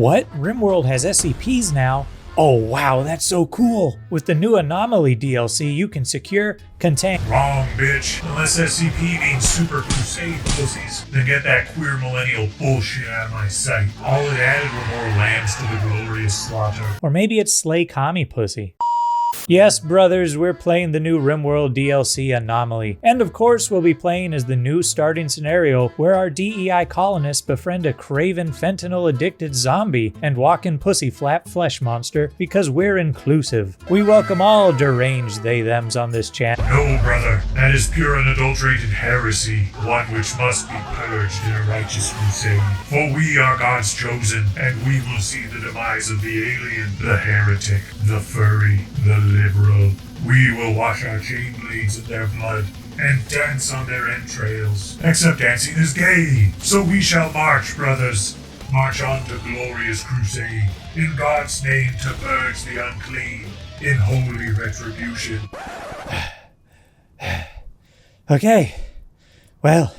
What? RimWorld has SCPs now? Oh wow, that's so cool! With the new Anomaly DLC, you can secure, contain— Wrong, bitch. Unless SCP means Super Crusade pussies, then get that queer millennial bullshit out of my sight. All it added were more lambs to the glorious slaughter. Or maybe it's Slay Kami pussy. Yes, brothers, we're playing the new RimWorld DLC Anomaly. And of course, we'll be playing as the new starting scenario where our DEI colonists befriend a craven fentanyl-addicted zombie and walking pussy flap flesh monster because we're inclusive. We welcome all deranged they-thems on this channel. No, brother. That is pure unadulterated heresy, one which must be purged in a righteous crusade. For we are God's chosen, and we will see the demise of the alien, the heretic, the furry, the liberal. We will wash our chain blades in their blood and dance on their entrails. Except dancing is gay. So we shall march, brothers. March on to glorious crusade. In God's name to purge the unclean. In holy retribution. Okay. Well,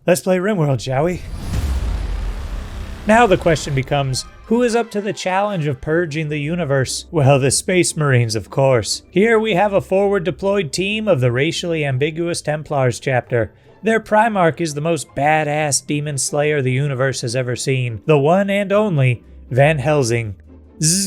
let's play RimWorld, shall we? Now the question becomes, who is up to the challenge of purging the universe? Well, the Space Marines, of course. Here we have a forward deployed team of the racially ambiguous Templars chapter. Their Primarch is the most badass demon slayer the universe has ever seen. The one and only Van Helsing.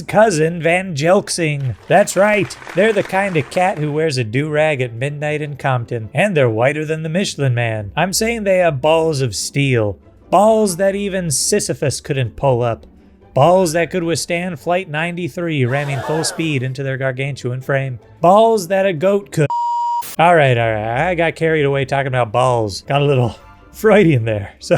Cousin Van Jelksing. That's right, they're the kind of cat who wears a do-rag at midnight in Compton. And they're whiter than the Michelin Man. I'm saying they have balls of steel. Balls that even Sisyphus couldn't pull up. Balls that could withstand Flight 93 ramming full speed into their gargantuan frame. Balls that a goat could— Alright, I got carried away talking about balls. Got a little Freudian there, so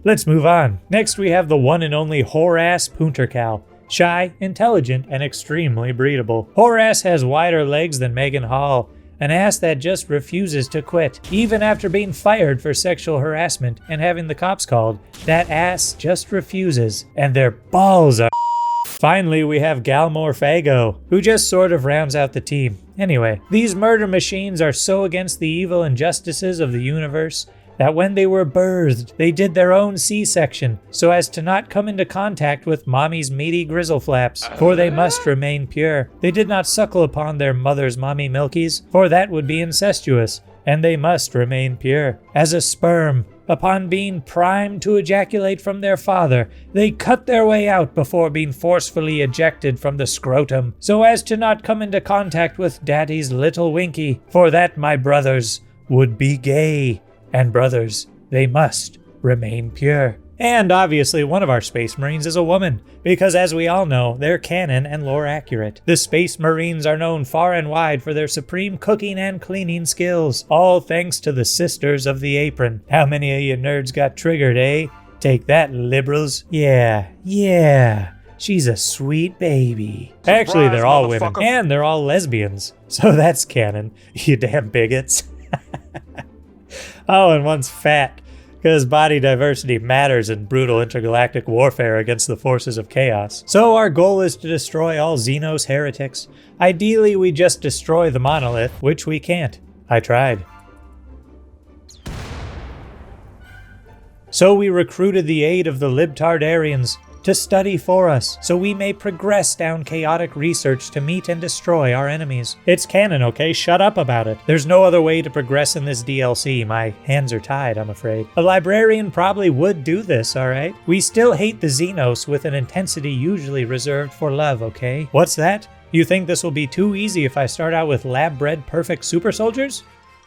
let's move on. Next we have the one and only Horace Puntercow. Shy, intelligent, and extremely breedable. Horace has wider legs than Megan Hall, an ass that just refuses to quit. Even after being fired for sexual harassment and having the cops called, that ass just refuses. And their balls are— Finally, we have Galmor Fago, who just sort of rounds out the team. Anyway, these murder machines are so against the evil injustices of the universe that when they were birthed, they did their own C-section so as to not come into contact with mommy's meaty grizzle flaps, for they must remain pure. They did not suckle upon their mother's mommy milkies, for that would be incestuous, and they must remain pure. As a sperm, upon being primed to ejaculate from their father, they cut their way out before being forcefully ejected from the scrotum, so as to not come into contact with daddy's little winky, for that, my brothers, would be gay. And brothers, they must remain pure. And obviously one of our Space Marines is a woman, because as we all know, they're canon and lore accurate. The Space Marines are known far and wide for their supreme cooking and cleaning skills, all thanks to the Sisters of the Apron. How many of you nerds got triggered, eh? Take that, liberals. Yeah. She's a sweet baby. Surprise, actually, they're all women, motherfucker. and they're all lesbians. So that's canon, you damn bigots. Oh, and one's fat, because body diversity matters in brutal intergalactic warfare against the forces of chaos. So our goal is to destroy all Xenos heretics. Ideally, we just destroy the monolith, which we can't. I tried. So we recruited the aid of the Libtardarians to study for us, so we may progress down chaotic research to meet and destroy our enemies. It's canon, okay? Shut up about it. There's no other way to progress in this DLC. My hands are tied, I'm afraid. A librarian probably would do this, alright? We still hate the Xenos with an intensity usually reserved for love, okay? What's that? You think this will be too easy if I start out with lab-bred perfect super soldiers?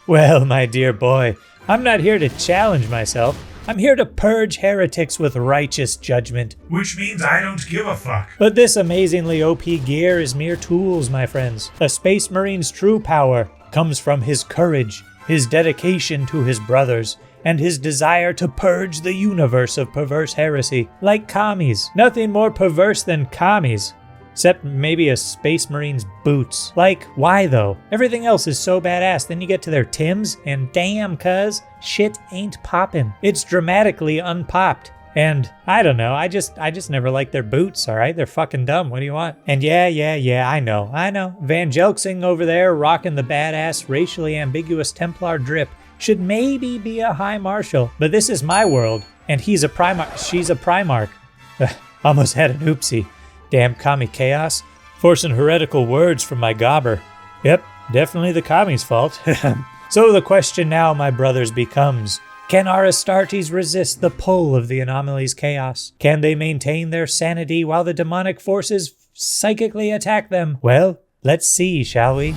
Well, my dear boy, I'm not here to challenge myself. I'm here to purge heretics with righteous judgment. Which means I don't give a fuck. But this amazingly OP gear is mere tools, my friends. A Space Marine's true power comes from his courage, his dedication to his brothers, and his desire to purge the universe of perverse heresy. Like commies. Nothing more perverse than commies. Except maybe a Space Marine's boots. Like, why though? Everything else is so badass, then you get to their Tims, and damn cuz, shit ain't poppin'. It's dramatically unpopped. And, I don't know, I just never liked their boots, alright? They're fucking dumb, what do you want? And yeah, I know. Van Jelksing over there, rocking the badass, racially ambiguous Templar drip, should maybe be a High Marshal. But this is my world, and he's a Primarch, she's a Primarch. Almost had an oopsie. Damn commie chaos. Forcing heretical words from my gobber. Yep, definitely the commie's fault. So the question now, my brothers, becomes, can our Astartes resist the pull of the anomaly's chaos? Can they maintain their sanity while the demonic forces psychically attack them? Well, let's see, shall we?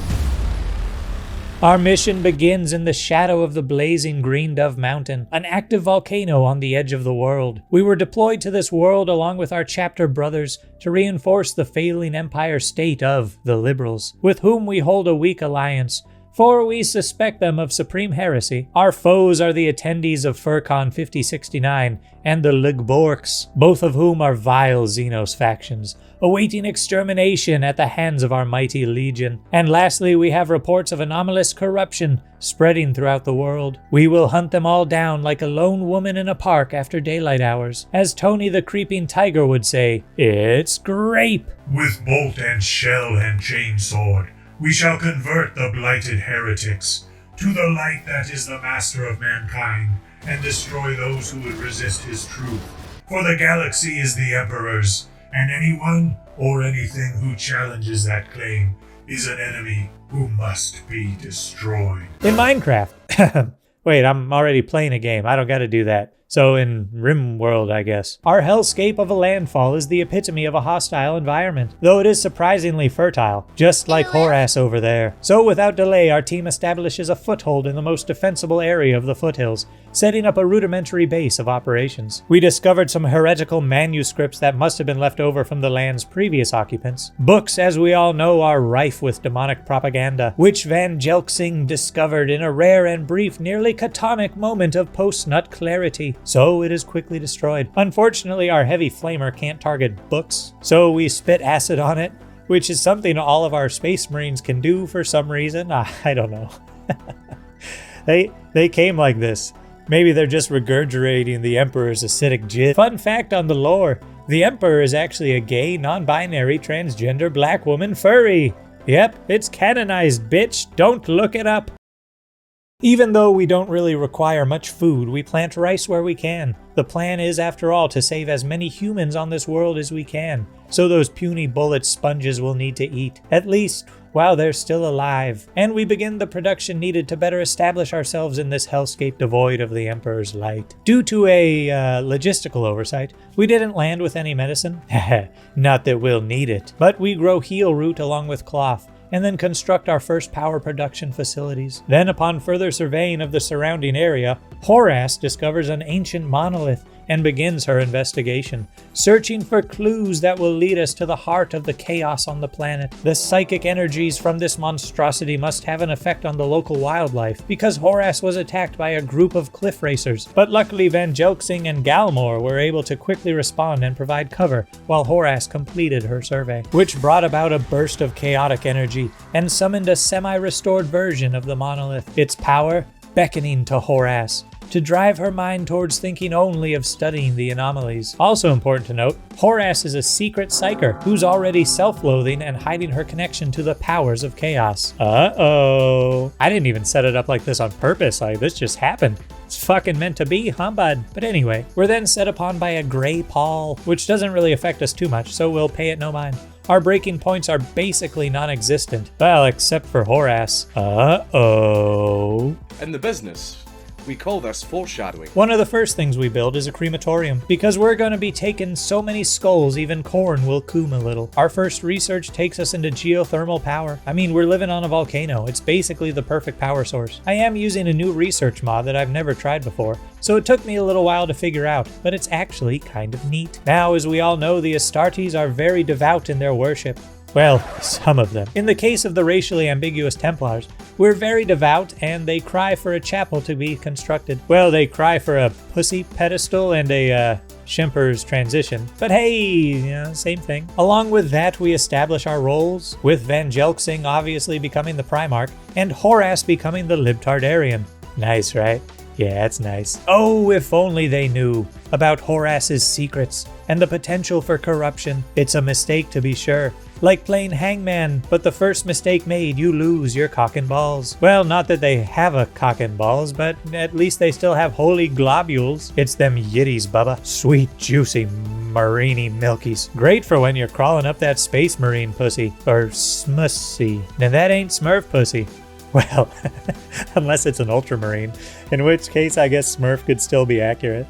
Our mission begins in the shadow of the blazing Green Dove Mountain, an active volcano on the edge of the world. We were deployed to this world along with our chapter brothers to reinforce the failing empire state of the Liberals, with whom we hold a weak alliance, for we suspect them of supreme heresy. Our foes are the attendees of FurCon 5069 and the Ligborks, both of whom are vile Xenos factions, awaiting extermination at the hands of our mighty legion. And lastly, we have reports of anomalous corruption spreading throughout the world. We will hunt them all down like a lone woman in a park after daylight hours. As Tony the Creeping Tiger would say, it's grape! With bolt and shell and chainsword, we shall convert the blighted heretics to the light that is the master of mankind, and destroy those who would resist his truth. For the galaxy is the Emperor's, and anyone or anything who challenges that claim is an enemy who must be destroyed. In Minecraft. Wait, I'm already playing a game. I don't gotta do that. So in RimWorld, I guess. Our hellscape of a landfall is the epitome of a hostile environment, though it is surprisingly fertile, just like Horace over there. So without delay, our team establishes a foothold in the most defensible area of the foothills, setting up a rudimentary base of operations. We discovered some heretical manuscripts that must have been left over from the land's previous occupants. Books, as we all know, are rife with demonic propaganda, which Van Jelksing discovered in a rare and brief, nearly catonic moment of post-nut clarity. So it is quickly destroyed. Unfortunately, our heavy flamer can't target books, so we spit acid on it, which is something all of our Space Marines can do for some reason. I don't know. They came like this. Maybe they're just regurgitating the Emperor's acidic jizz. Fun fact on the lore, the Emperor is actually a gay, non-binary, transgender black woman furry. Yep, it's canonized, bitch. Don't look it up. Even though we don't really require much food, we plant rice where we can. The plan is, after all, to save as many humans on this world as we can, so those puny bullet sponges will need to eat, at least while they're still alive. And we begin the production needed to better establish ourselves in this hellscape devoid of the Emperor's light. Due to a logistical oversight, we didn't land with any medicine. Not that we'll need it, but we grow heel root along with cloth, and then construct our first power production facilities. Then, upon further surveying of the surrounding area, Horace discovers an ancient monolith and begins her investigation, searching for clues that will lead us to the heart of the chaos on the planet. The psychic energies from this monstrosity must have an effect on the local wildlife, because Horace was attacked by a group of cliff racers, but luckily Van Jelksing and Galmore were able to quickly respond and provide cover while Horace completed her survey, which brought about a burst of chaotic energy and summoned a semi-restored version of the monolith, its power beckoning to Horace to drive her mind towards thinking only of studying the anomalies. Also important to note, Horace is a secret psyker who's already self-loathing and hiding her connection to the powers of chaos. Uh-oh. I didn't even set it up like this on purpose, like this just happened. It's fucking meant to be, huh, bud? But anyway, we're then set upon by a gray pall, which doesn't really affect us too much, so we'll pay it no mind. Our breaking points are basically non-existent. Well, except for Horace. Uh-oh. In the business, we call this foreshadowing. One of the first things we build is a crematorium, because we're going to be taking so many skulls even corn will coom a little. Our first research takes us into geothermal power. I mean, we're living on a volcano. It's basically the perfect power source. I am using a new research mod that I've never tried before, so it took me a little while to figure out, but it's actually kind of neat. Now, as we all know, the Astartes are very devout in their worship. Well, some of them. In the case of the racially ambiguous Templars, we're very devout and they cry for a chapel to be constructed. Well, they cry for a pussy pedestal and a Shemper's transition. But hey, same thing. Along with that, we establish our roles, with Van Jelksing obviously becoming the Primarch and Horace becoming the Libtardarian. Nice, right? Yeah, it's nice. Oh, if only they knew about Horace's secrets and the potential for corruption. It's a mistake to be sure. Like playing hangman, but the first mistake made, you lose your cock and balls. Well, not that they have a cock and balls, but at least they still have holy globules. It's them yitties, bubba. Sweet, juicy Marini Milkies. Great for when you're crawling up that Space Marine pussy. Or smussy. Now that ain't Smurf pussy. Well, unless it's an Ultramarine, in which case I guess Smurf could still be accurate.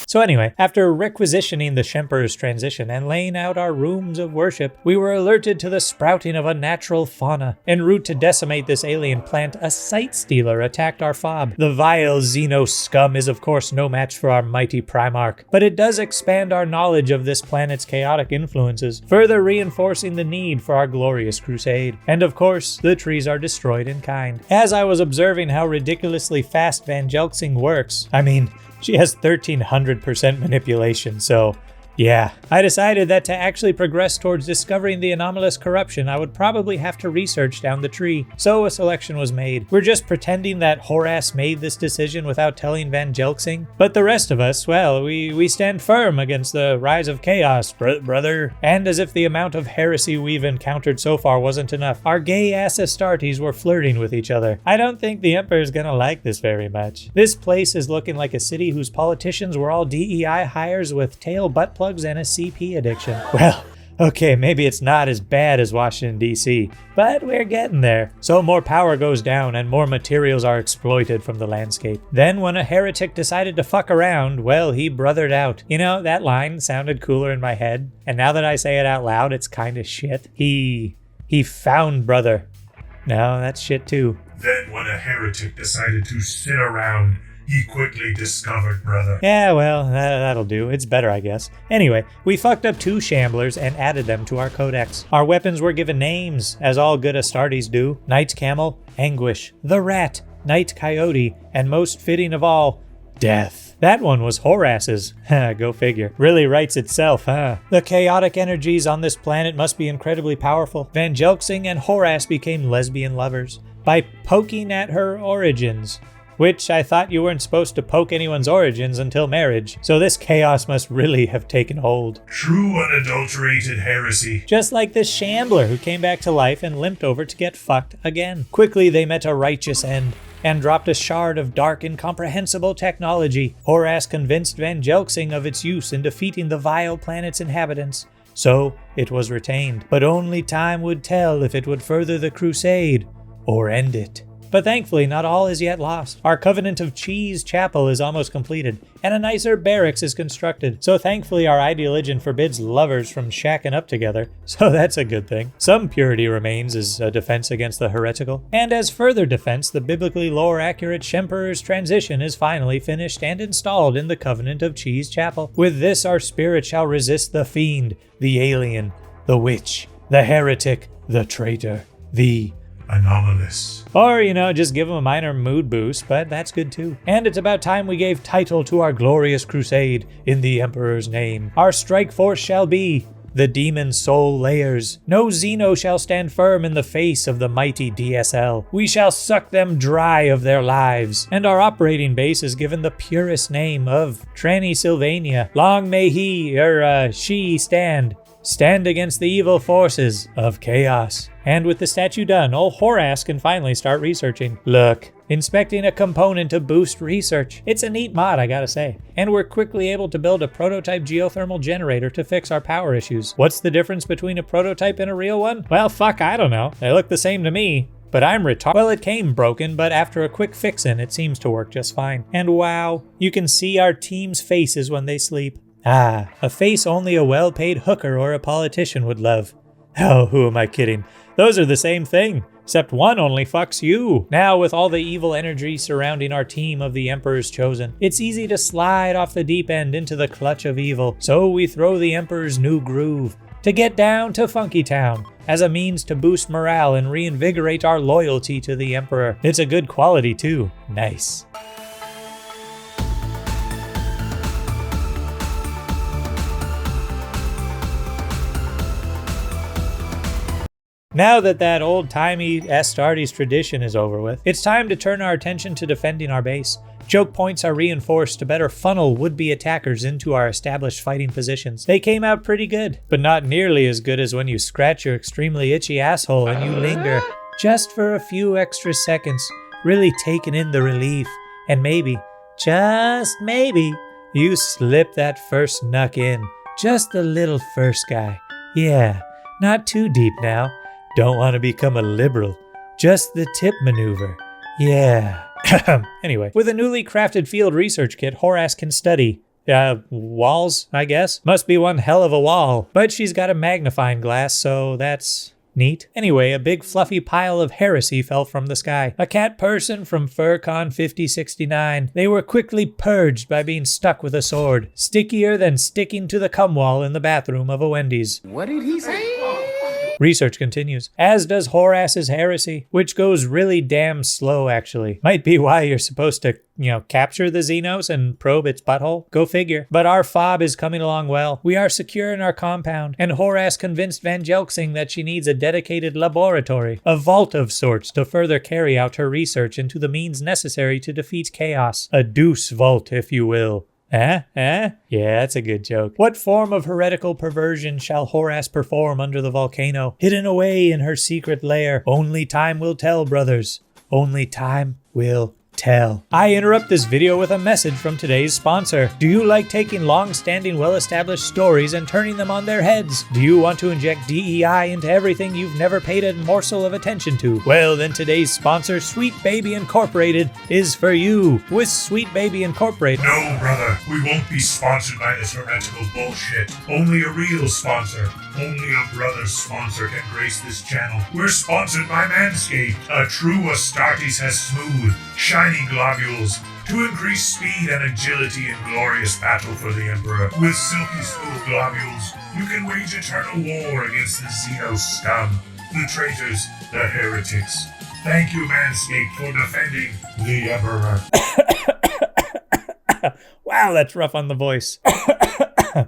So anyway, after requisitioning the Shemper's transition and laying out our rooms of worship, we were alerted to the sprouting of unnatural fauna. En route to decimate this alien plant, a sight stealer attacked our fob. The vile Xeno scum is of course no match for our mighty Primarch, but it does expand our knowledge of this planet's chaotic influences, further reinforcing the need for our glorious crusade. And of course, the trees are destroyed in kind. As I was observing how ridiculously fast Van Jelksing works, I mean, she has 1300% manipulation, so yeah. I decided that to actually progress towards discovering the anomalous corruption, I would probably have to research down the tree. So a selection was made. We're just pretending that Horace made this decision without telling Van Jelksing. But the rest of us, well, we stand firm against the rise of chaos, brother. And as if the amount of heresy we've encountered so far wasn't enough, our gay-ass Astartes were flirting with each other. I don't think the Emperor's gonna like this very much. This place is looking like a city whose politicians were all DEI hires with tail butt plugs and a CP addiction. Well, okay, maybe it's not as bad as Washington, D.C., but we're getting there. So more power goes down and more materials are exploited from the landscape. Then when a heretic decided to fuck around, well, he brothered out. You know, that line sounded cooler in my head, and now that I say it out loud, it's kind of shit. He found brother. No, that's shit too. Then when a heretic decided to sit around, he quickly discovered brother. Yeah, well, that'll do. It's better, I guess. Anyway, we fucked up 2 shamblers and added them to our codex. Our weapons were given names, as all good Astartes do. Knight's Camel, Anguish. The Rat, Night Coyote. And most fitting of all, Death. That one was Horace's. Go figure. Really writes itself, huh? The chaotic energies on this planet must be incredibly powerful. Van Jelksing and Horace became lesbian lovers by poking at her origins. Which I thought you weren't supposed to poke anyone's origins until marriage, so this chaos must really have taken hold. True unadulterated heresy. Just like this shambler who came back to life and limped over to get fucked again. Quickly they met a righteous end, and dropped a shard of dark incomprehensible technology. Horace convinced Van Jelksing of its use in defeating the vile planet's inhabitants. So it was retained, but only time would tell if it would further the crusade or end it. But thankfully, not all is yet lost. Our Covenant of Cheese Chapel is almost completed, and a nicer barracks is constructed. So thankfully, our ideology forbids lovers from shacking up together. So that's a good thing. Some purity remains as a defense against the heretical. And as further defense, the biblically lore-accurate Shemperor's transition is finally finished and installed in the Covenant of Cheese Chapel. With this, our spirit shall resist the fiend, the alien, the witch, the heretic, the traitor, the anomalous. Or, just give them a minor mood boost, but that's good too. And it's about time we gave title to our glorious crusade in the Emperor's name. Our strike force shall be the Demon Soul Layers. No Xeno shall stand firm in the face of the mighty DSL. We shall suck them dry of their lives. And our operating base is given the purest name of Tranny Sylvania. Long may she stand against the evil forces of chaos. And with the statue done, old Horace can finally start researching. Look, inspecting a component to boost research. It's a neat mod, I gotta say. And we're quickly able to build a prototype geothermal generator to fix our power issues. What's the difference between a prototype and a real one? Well, fuck, I don't know. They look the same to me. But I'm retarded. Well, it came broken, but after a quick fixin', it seems to work just fine. And wow, you can see our team's faces when they sleep. Ah, a face only a well-paid hooker or a politician would love. Oh, who am I kidding? Those are the same thing, except one only fucks you. Now, with all the evil energy surrounding our team of the Emperor's Chosen, it's easy to slide off the deep end into the clutch of evil. So we throw the Emperor's new groove to get down to Funky Town as a means to boost morale and reinvigorate our loyalty to the Emperor. It's a good quality too. Nice. Now that old-timey Astartes tradition is over with, it's time to turn our attention to defending our base. Choke points are reinforced to better funnel would-be attackers into our established fighting positions. They came out pretty good, but not nearly as good as when you scratch your extremely itchy asshole and you linger just for a few extra seconds, really taking in the relief, and maybe, just maybe, you slip that first knuck in Just the little first guy. Yeah, not too deep now. Don't want to become a liberal. Just the tip maneuver. Yeah. Anyway, with a newly crafted field research kit, Horace can study. Walls, I guess? Must be one hell of a wall. But she's got a magnifying glass, so that's neat. Anyway, a big fluffy pile of heresy fell from the sky. A cat person from FurCon 5069. They were quickly purged by being stuck with a sword. Stickier than sticking to the cum wall in the bathroom of a Wendy's. What did he say? Research continues, as does Horace's heresy, which goes really damn slow, actually. Might be why you're supposed to, capture the Xenos and probe its butthole. Go figure. But our fob is coming along well. We are secure in our compound, and Horace convinced Van Jelksing that she needs a dedicated laboratory, a vault of sorts, to further carry out her research into the means necessary to defeat chaos. A deuce vault, if you will. Yeah, that's a good joke. What form of heretical perversion shall Horace perform under the volcano, hidden away in her secret lair? Only time will tell, brothers. Only time will tell. I interrupt this video with a message from today's sponsor. Do you like taking long-standing, well-established stories and turning them on their heads? Do you want to inject DEI into everything you've never paid a morsel of attention to? Well, then today's sponsor, Sweet Baby Incorporated, is for you. With Sweet Baby Incorporated... No, brother, we won't be sponsored by this heretical bullshit. Only a real sponsor. Only a brother's sponsor can grace this channel. We're sponsored by Manscaped. A true Astartes has smooth, shiny globules to increase speed and agility in glorious battle for the Emperor. With silky smooth globules, you can wage eternal war against the Xenos scum, the traitors, the heretics. Thank you, Manscaped, for defending the Emperor. Wow, that's rough on the voice.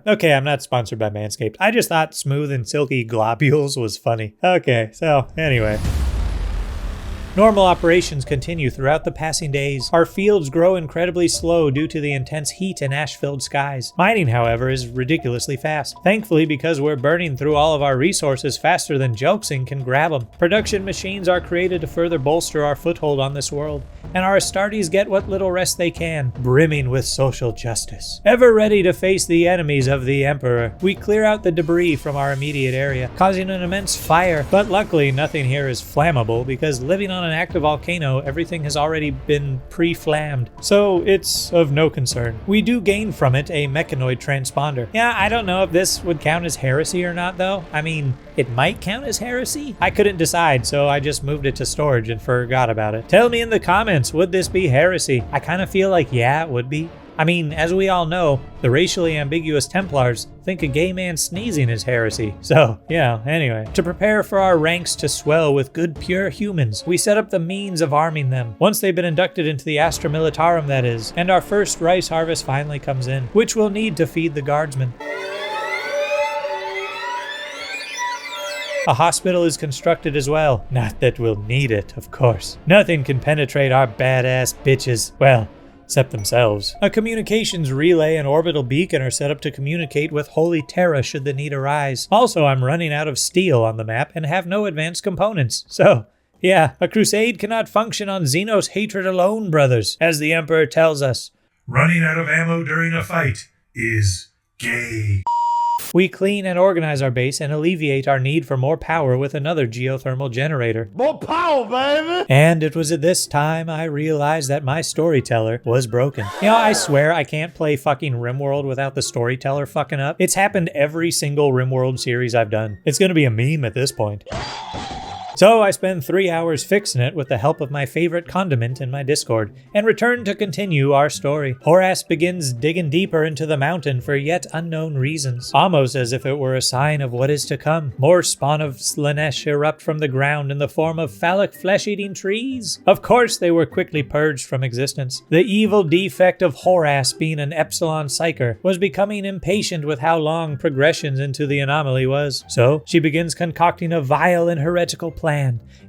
Okay, I'm not sponsored by Manscaped. I just thought smooth and silky globules was funny. Okay, so anyway. Normal operations continue throughout the passing days. Our fields grow incredibly slow due to the intense heat and ash-filled skies. Mining, however, is ridiculously fast. Thankfully, because we're burning through all of our resources faster than Jelksing can grab them. Production machines are created to further bolster our foothold on this world, and our Astartes get what little rest they can, brimming with social justice. Ever ready to face the enemies of the Emperor, we clear out the debris from our immediate area, causing an immense fire, but luckily nothing here is flammable because living on an active volcano, everything has already been pre-flammed, so it's of no concern. We do gain from it a mechanoid transponder. Yeah, I don't know if this would count as heresy or not though. I mean, it might count as heresy? I couldn't decide, so I just moved it to storage and forgot about it. Tell me in the comments, would this be heresy? I kind of feel like, yeah, it would be. I mean, as we all know, the racially ambiguous Templars think a gay man sneezing is heresy. So, yeah, anyway. To prepare for our ranks to swell with good, pure humans, we set up the means of arming them. Once they've been inducted into the Astra Militarum, that is, and our first rice harvest finally comes in, which we'll need to feed the guardsmen. A hospital is constructed as well. Not that we'll need it, of course. Nothing can penetrate our badass bitches. Well, except themselves. A communications relay and orbital beacon are set up to communicate with Holy Terra should the need arise. Also, I'm running out of steel on the map and have no advanced components. So, yeah, a crusade cannot function on Xenos hatred alone, brothers, as the Emperor tells us. Running out of ammo during a fight is gay. We clean and organize our base and alleviate our need for more power with another geothermal generator. More power, baby! And it was at this time I realized that my storyteller was broken. I swear I can't play fucking RimWorld without the storyteller fucking up. It's happened every single RimWorld series I've done. It's gonna be a meme at this point. So I spend 3 hours fixing it with the help of my favorite condiment in my Discord, and return to continue our story. Horace begins digging deeper into the mountain for yet unknown reasons, almost as if it were a sign of what is to come. More spawn of Slanesh erupt from the ground in the form of phallic flesh-eating trees. Of course they were quickly purged from existence. The evil defect of Horace, being an Epsilon Psyker, was becoming impatient with how long progressions into the anomaly was. So she begins concocting a vile and heretical plan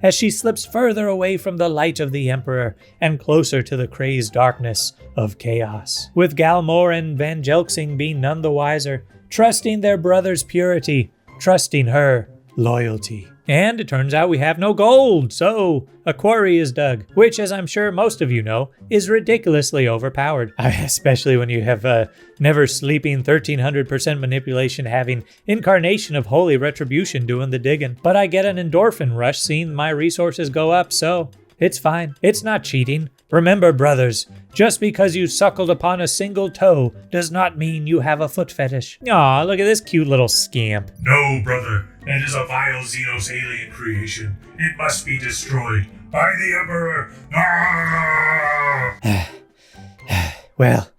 as she slips further away from the light of the Emperor and closer to the crazed darkness of chaos. With Galmor and Van Jelksing being none the wiser, trusting their brother's purity, trusting her loyalty. And it turns out we have no gold, so a quarry is dug, which, as I'm sure most of you know, is ridiculously overpowered. Especially when you have a never-sleeping 1300% manipulation having incarnation of holy retribution doing the digging. But I get an endorphin rush seeing my resources go up, so it's fine. It's not cheating. Remember, brothers, just because you suckled upon a single toe does not mean you have a foot fetish. Aw, look at this cute little scamp. No, brother. That is a vile Xenos alien creation. It must be destroyed by the Emperor. Ah! Well,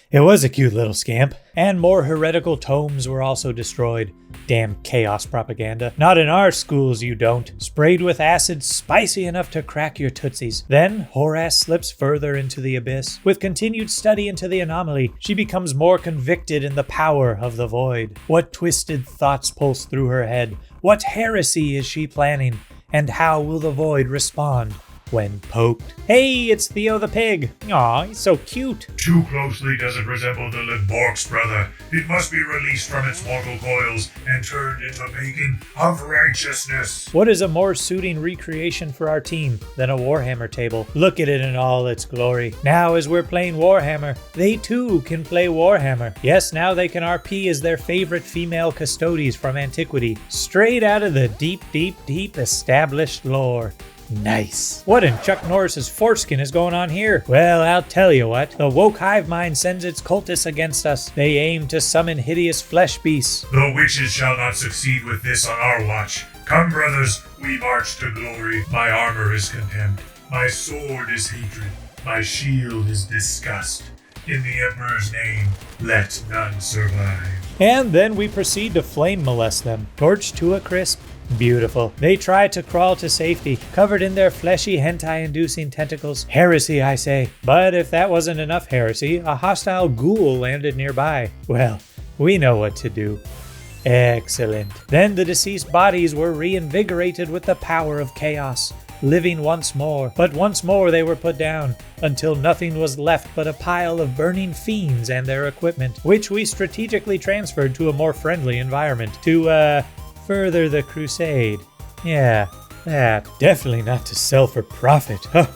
it was a cute little scamp. And more heretical tomes were also destroyed. Damn chaos propaganda. Not in our schools, you don't. Sprayed with acid spicy enough to crack your tootsies. Then, Horace slips further into the abyss. With continued study into the anomaly, she becomes more convicted in the power of the void. What twisted thoughts pulse through her head? What heresy is she planning? And how will the void respond when poked? Hey, it's Theo the pig. Aw, he's so cute. Too closely does it resemble the Limborks, brother. It must be released from its mortal coils and turned into bacon of righteousness. What is a more suiting recreation for our team than a Warhammer table? Look at it in all its glory. Now as we're playing Warhammer, they too can play Warhammer. Yes, now they can RP as their favorite female custodies from antiquity, straight out of the deep established lore. Nice. What in Chuck Norris's foreskin is going on here? Well, I'll tell you what. The woke hive mind sends its cultists against us. They aim to summon hideous flesh beasts. The witches shall not succeed with this on our watch. Come, brothers, we march to glory. My armor is contempt. My sword is hatred. My shield is disgust. In the Emperor's name, let none survive. And then we proceed to flame molest them. Torched to a crisp. Beautiful. They try to crawl to safety, covered in their fleshy hentai-inducing tentacles. Heresy, I say. But if that wasn't enough heresy, a hostile ghoul landed nearby. Well, we know what to do. Excellent. Then the deceased bodies were reinvigorated with the power of chaos, living once more. But once more they were put down, until nothing was left but a pile of burning fiends and their equipment, which we strategically transferred to a more friendly environment to, further the crusade. Yeah, that. Definitely not to sell for profit. Huh.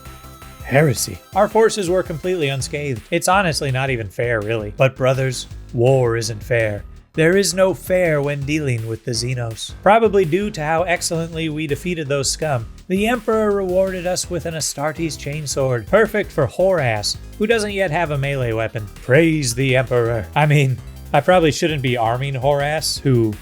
Heresy. Our forces were completely unscathed. It's honestly not even fair, really. But brothers, war isn't fair. There is no fair when dealing with the Xenos. Probably due to how excellently we defeated those scum, the Emperor rewarded us with an Astartes chainsword, perfect for Horace, who doesn't yet have a melee weapon. Praise the Emperor. I mean, I probably shouldn't be arming Horace, who,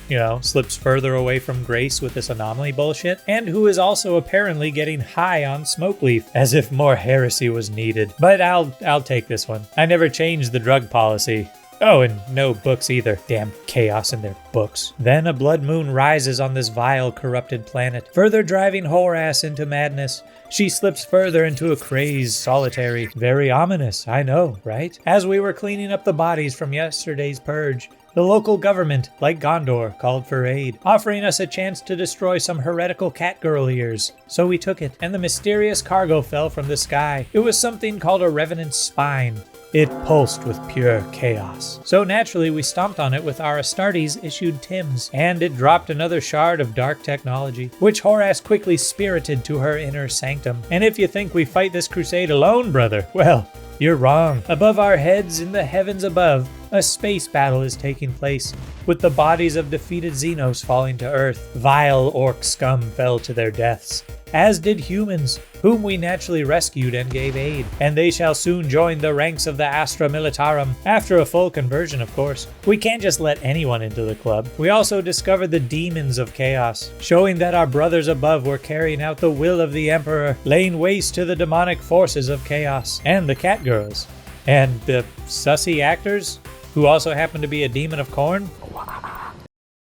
slips further away from grace with this anomaly bullshit, and who is also apparently getting high on smoke leaf, as if more heresy was needed. But I'll take this one. I never changed the drug policy. Oh, and no books either. Damn chaos in their books. Then a blood moon rises on this vile, corrupted planet, further driving Horace into madness. She slips further into a crazed solitary. Very ominous, I know, right? As we were cleaning up the bodies from yesterday's purge, the local government, like Gondor, called for aid, offering us a chance to destroy some heretical catgirl ears. So we took it, and the mysterious cargo fell from the sky. It was something called a revenant's spine. It pulsed with pure chaos. So naturally we stomped on it with our Astartes-issued Tims, and it dropped another shard of dark technology, which Horace quickly spirited to her inner sanctum. And if you think we fight this crusade alone, brother, well, you're wrong. Above our heads, in the heavens above, a space battle is taking place, with the bodies of defeated Xenos falling to Earth. Vile orc scum fell to their deaths, as did humans, whom we naturally rescued and gave aid. And they shall soon join the ranks of the Astra Militarum, after a full conversion, of course. We can't just let anyone into the club. We also discovered the demons of chaos, showing that our brothers above were carrying out the will of the Emperor, laying waste to the demonic forces of chaos, and the catgirls, and the sussy actors, who also happen to be a demon of corn.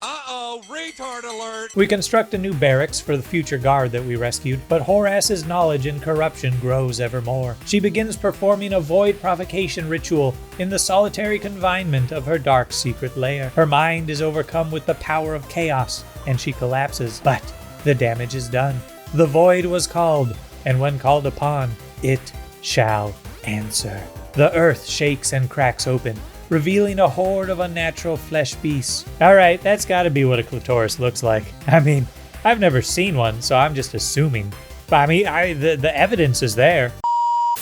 Uh-oh, retard alert! We construct a new barracks for the future guard that we rescued, but Horace's knowledge in corruption grows ever more. She begins performing a void provocation ritual in the solitary confinement of her dark secret lair. Her mind is overcome with the power of chaos, and she collapses, but the damage is done. The void was called, and when called upon, it shall answer. The earth shakes and cracks open, revealing a horde of unnatural flesh beasts. Alright, that's gotta be what a clitoris looks like. I mean, I've never seen one, so I'm just assuming. But I mean, the evidence is there.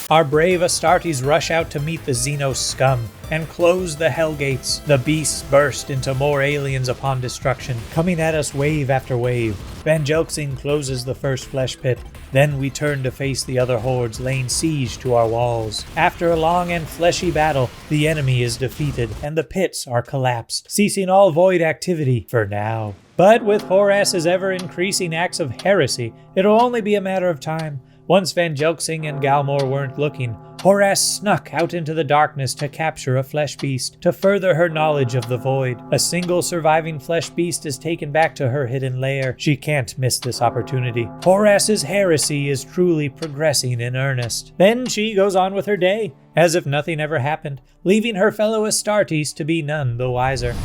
Our brave Astartes rush out to meet the Xenos scum and close the hellgates. The beasts burst into more aliens upon destruction, coming at us wave after wave. Van Helsing closes the first flesh pit. Then we turn to face the other hordes laying siege to our walls. After a long and fleshy battle, the enemy is defeated and the pits are collapsed, ceasing all void activity for now. But with Horas's ever-increasing acts of heresy, it'll only be a matter of time. Once Van Helsing and Galmor weren't looking, Horas snuck out into the darkness to capture a flesh beast, to further her knowledge of the void. A single surviving flesh beast is taken back to her hidden lair. She can't miss this opportunity. Horas's heresy is truly progressing in earnest. Then she goes on with her day, as if nothing ever happened, leaving her fellow Astartes to be none the wiser.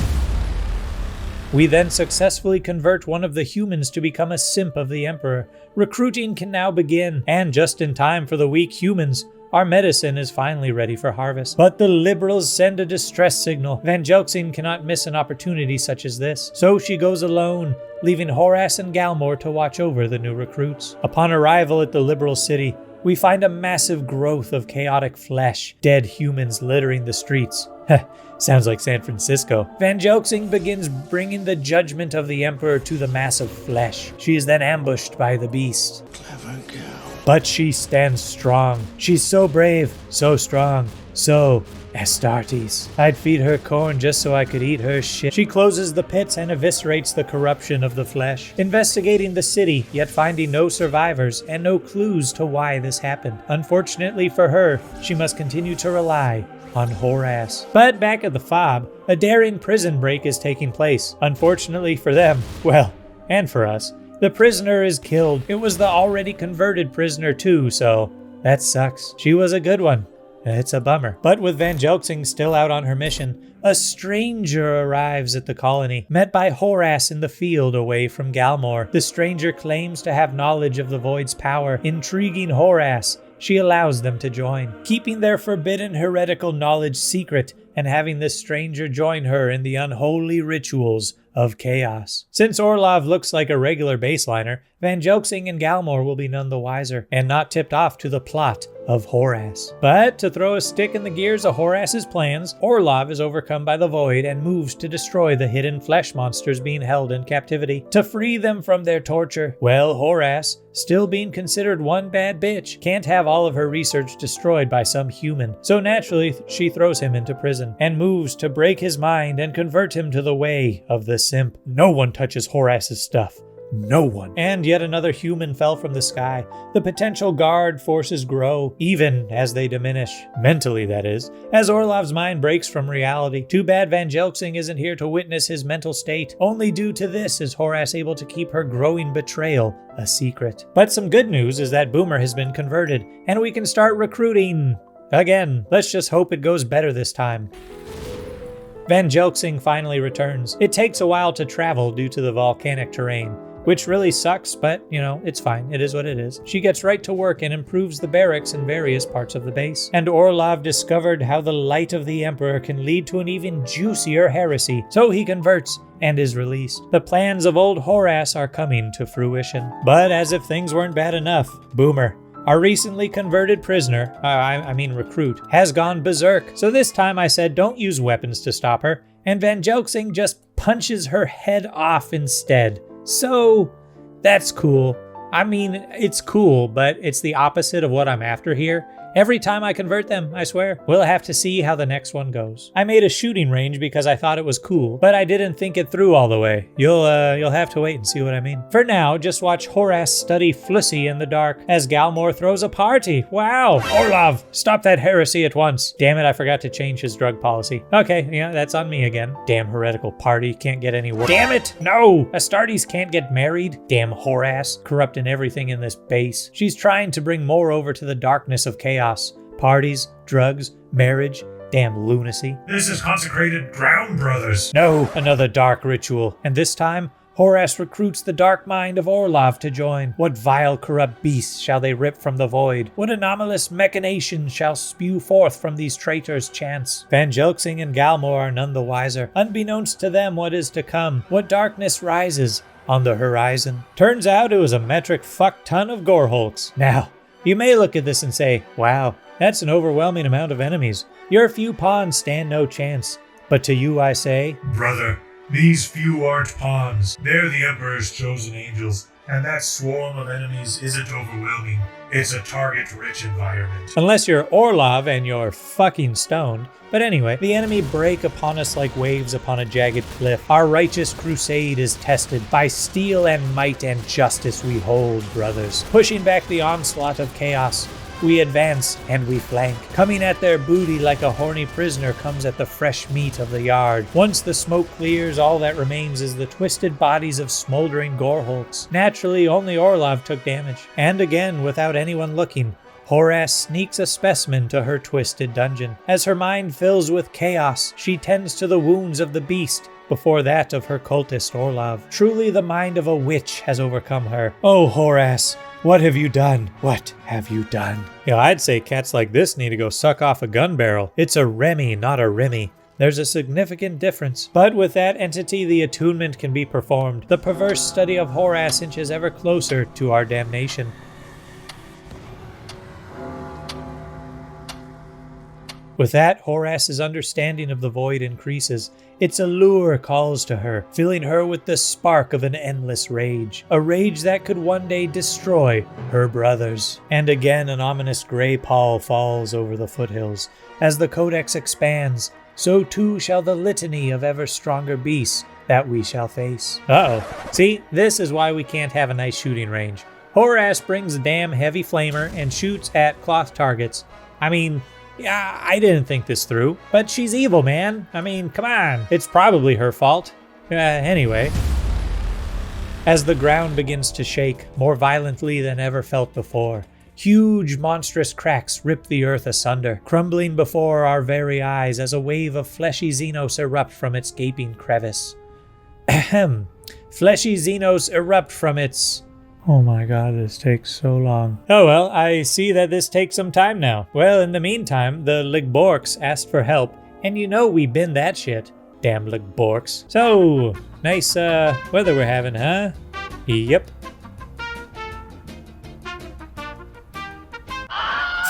We then successfully convert one of the humans to become a simp of the Emperor. Recruiting can now begin, and just in time for the weak humans, our medicine is finally ready for harvest. But the liberals send a distress signal. Van Helsing cannot miss an opportunity such as this, so she goes alone, leaving Horas and Galmor to watch over the new recruits. Upon arrival at the liberal city, we find a massive growth of chaotic flesh, dead humans littering the streets. Sounds like San Francisco. Van Helsing begins bringing the judgment of the Emperor to the mass of flesh. She is then ambushed by the beast. Clever girl. But she stands strong. She's so brave, so strong, so Astartes. I'd feed her corn just so I could eat her shit. She closes the pits and eviscerates the corruption of the flesh, investigating the city, yet finding no survivors and no clues to why this happened. Unfortunately for her, she must continue to rely on Horas. But back at the FOB, a daring prison break is taking place. Unfortunately for them, well, and for us, the prisoner is killed. It was the already converted prisoner too, so that sucks. She was a good one. It's a bummer. But with Van Helsing still out on her mission, a stranger arrives at the colony, met by Horas in the field away from Galmor. The stranger claims to have knowledge of the Void's power. Intriguing Horas, she allows them to join, keeping their forbidden heretical knowledge secret and having this stranger join her in the unholy rituals of chaos. Since Orlov looks like a regular baseliner, Van Helsing and Galmor will be none the wiser, and not tipped off to the plot of Horas. But to throw a stick in the gears of Horas's plans, Orlov is overcome by the Void and moves to destroy the hidden flesh monsters being held in captivity, to free them from their torture. Well, Horas, still being considered one bad bitch, can't have all of her research destroyed by some human, so naturally she throws him into prison, and moves to break his mind and convert him to the way of the simp. No one touches Horas's stuff. No one. And yet another human fell from the sky. The potential guard forces grow, even as they diminish. Mentally, that is, as Orlov's mind breaks from reality. Too bad Van Helsing isn't here to witness his mental state. Only due to this is Horas able to keep her growing betrayal a secret. But some good news is that Boomer has been converted, and we can start recruiting. Again, let's just hope it goes better this time. Van Helsing finally returns. It takes a while to travel due to the volcanic terrain, which really sucks, but, it's fine. It is what it is. She gets right to work and improves the barracks in various parts of the base. And Orlov discovered how the light of the Emperor can lead to an even juicier heresy, so he converts and is released. The plans of old Horas are coming to fruition. But as if things weren't bad enough, Boomer, our recently converted prisoner, recruit, has gone berserk. So this time I said don't use weapons to stop her, and Van Helsing just punches her head off instead. So, that's cool. It's cool, but it's the opposite of what I'm after here. Every time I convert them, I swear. We'll have to see how the next one goes. I made a shooting range because I thought it was cool, but I didn't think it through all the way. You'll have to wait and see what I mean. For now, just watch Horas study Flussy in the dark as Galmor throws a party. Wow! Orlov, stop that heresy at once. Damn it, I forgot to change his drug policy. Okay, yeah, that's on me again. Damn heretical party, can't get any work. Damn it! No! Astartes can't get married. Damn Horas, corrupting everything in this base. She's trying to bring more over to the darkness of chaos. Parties, drugs, marriage, damn lunacy. This is consecrated ground, brothers. No, another dark ritual. And this time, Horace recruits the dark mind of Orlov to join. What vile corrupt beasts shall they rip from the void? What anomalous machinations shall spew forth from these traitors' chants? Van Jelksing and Galmor are none the wiser. Unbeknownst to them what is to come, what darkness rises on the horizon. Turns out it was a metric fuck ton of Gorehulks. Now, you may look at this and say, wow, that's an overwhelming amount of enemies. Your few pawns stand no chance. But to you I say, Brother, these few aren't pawns. They're the Emperor's chosen angels, and that swarm of enemies isn't overwhelming. It's a target-rich environment. unless you're Orlov and you're fucking stoned. But anyway, the enemy break upon us like waves upon a jagged cliff. Our righteous crusade is tested. By steel and might and justice we hold, brothers. Pushing back the onslaught of chaos, we advance and we flank. Coming at their booty like a horny prisoner comes at the fresh meat of the yard. Once the smoke clears, all that remains is the twisted bodies of smoldering Gorehulks. Naturally, only Orlov took damage. And again, without anyone looking, Horace sneaks a specimen to her twisted dungeon. As her mind fills with chaos, she tends to the wounds of the beast before that of her cultist Orlov. Truly the mind of a witch has overcome her. Oh, Horace, what have you done? What have you done? I'd say cats like this need to go suck off a gun barrel. It's a Remy, not a Remy. There's a significant difference. But with that entity, the attunement can be performed. The perverse study of Horace inches ever closer to our damnation. With that, Horace's understanding of the void increases. Its allure calls to her, filling her with the spark of an endless rage. A rage that could one day destroy her brothers. And again an ominous gray pall falls over the foothills. As the codex expands, so too shall the litany of ever stronger beasts that we shall face. Uh-oh. See, this is why we can't have a nice shooting range. Horace brings a damn heavy flamer and shoots at cloth targets. I mean, yeah, I didn't think this through, but she's evil, man. I mean, come on. It's probably her fault. Anyway. As the ground begins to shake more violently than ever felt before, huge monstrous cracks rip the earth asunder, crumbling before our very eyes as a wave of fleshy Xenos erupt from its gaping crevice. Ahem. Fleshy Xenos erupt from its... Oh my god, this takes so long. Oh well, I see that this takes some time now. Well, in the meantime, the Ligborks asked for help, and you know we bin that shit. Damn Ligborks. So, nice weather we're having, huh? Yep.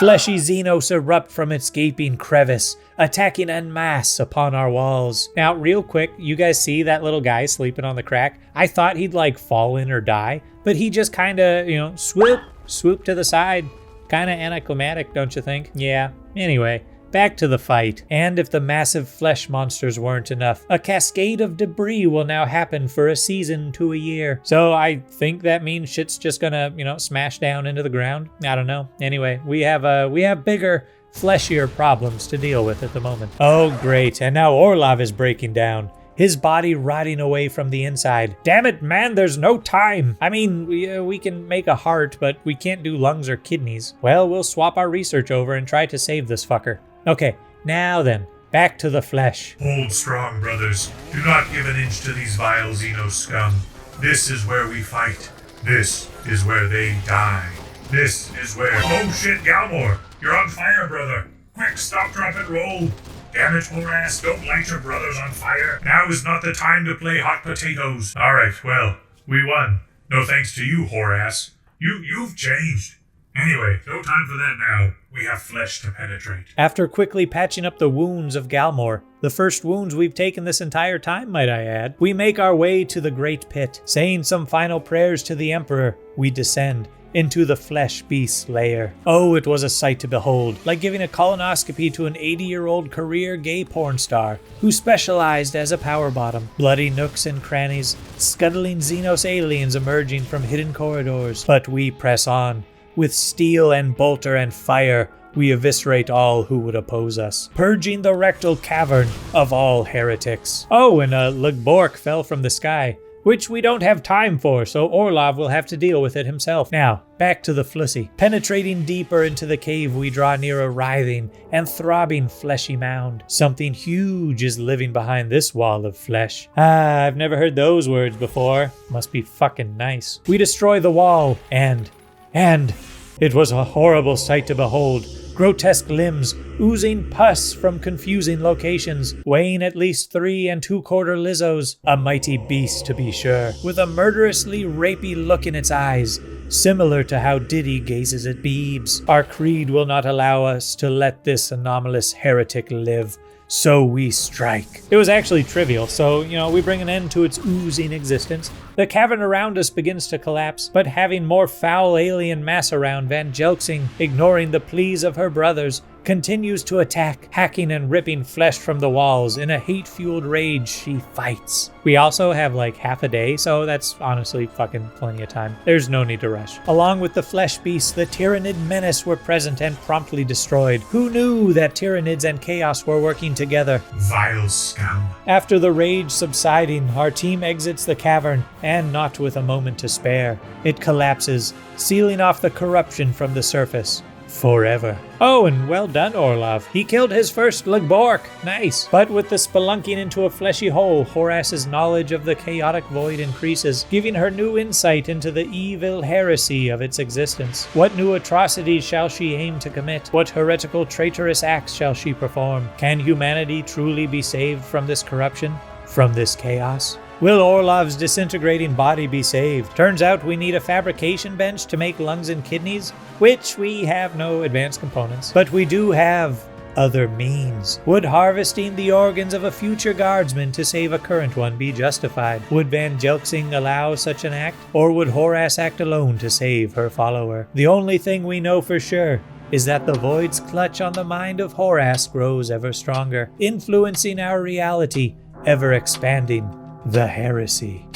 Fleshy Xenos erupt from its gaping crevice, attacking en masse upon our walls. Now, real quick, you guys see that little guy sleeping on the crack? I thought he'd like fall in or die, but he just kinda, swoop to the side. Kinda anticlimactic, don't you think? Yeah. Anyway, back to the fight. And if the massive flesh monsters weren't enough, a cascade of debris will now happen for a season to a year. So I think that means shit's just gonna, smash down into the ground. I don't know. Anyway, we have bigger, fleshier problems to deal with at the moment. Oh great, and now Orlov is breaking down. His body rotting away from the inside. Damn it, man, there's no time. I mean, we can make a heart, but we can't do lungs or kidneys. Well, we'll swap our research over and try to save this fucker. Okay, now then, back to the flesh. Hold strong, brothers. Do not give an inch to these vile Xeno scum. This is where we fight. This is where they die. This is where... Oh shit, Galmor! You're on fire, brother! Quick, stop, drop, and roll! Damn it, Horace, don't light your brothers on fire. Now is not the time to play hot potatoes. Alright, well, we won. No thanks to you, Horace. You've changed. Anyway, no time for that now. We have flesh to penetrate. After quickly patching up the wounds of Galmor, the first wounds we've taken this entire time, might I add, we make our way to the Great Pit. Saying some final prayers to the Emperor, we descend into the flesh beast's lair. Oh, it was a sight to behold, like giving a colonoscopy to an 80-year-old career gay porn star who specialized as a power bottom. Bloody nooks and crannies, scuttling Xenos aliens emerging from hidden corridors. But we press on. With steel and bolter and fire, we eviscerate all who would oppose us, purging the rectal cavern of all heretics. Oh, and a Ligbork fell from the sky. which we don't have time for, so Orlov will have to deal with it himself. Now, back to the Flussy. Penetrating deeper into the cave, we draw near a writhing and throbbing fleshy mound. Something huge is living behind this wall of flesh. I've never heard those words before. Must be fucking nice. We destroy the wall, and it was a horrible sight to behold. Grotesque limbs, oozing pus from confusing locations, weighing at least 3 2/4 lizzos. A mighty beast, to be sure, with a murderously rapey look in its eyes, similar to how Diddy gazes at Beebs. Our creed will not allow us to let this anomalous heretic live, so we strike. It was actually trivial, so, we bring an end to its oozing existence. The cavern around us begins to collapse, but having more foul alien mass around, Van Jelksing, ignoring the pleas of her brothers, continues to attack, hacking and ripping flesh from the walls. In a hate-fueled rage, she fights. We also have like half a day, so that's honestly fucking plenty of time. There's no need to rush. Along with the flesh beasts, the Tyrannid menace were present and promptly destroyed. Who knew that Tyrannids and Chaos were working together? Vile scum. After the rage subsiding, our team exits the cavern, and not with a moment to spare. It collapses, sealing off the corruption from the surface. Forever. Oh, and well done, Orlov. He killed his first Legbork. Nice. But with the spelunking into a fleshy hole, Horas's knowledge of the chaotic void increases, giving her new insight into the evil heresy of its existence. What new atrocities shall she aim to commit? What heretical traitorous acts shall she perform? Can humanity truly be saved from this corruption? From this chaos? Will Orlov's disintegrating body be saved? Turns out we need a fabrication bench to make lungs and kidneys, which we have no advanced components, but we do have other means. Would harvesting the organs of a future guardsman to save a current one be justified? Would Van Jelksing allow such an act? Or would Horas act alone to save her follower? The only thing we know for sure is that the void's clutch on the mind of Horas grows ever stronger, influencing our reality, ever expanding. The heresy.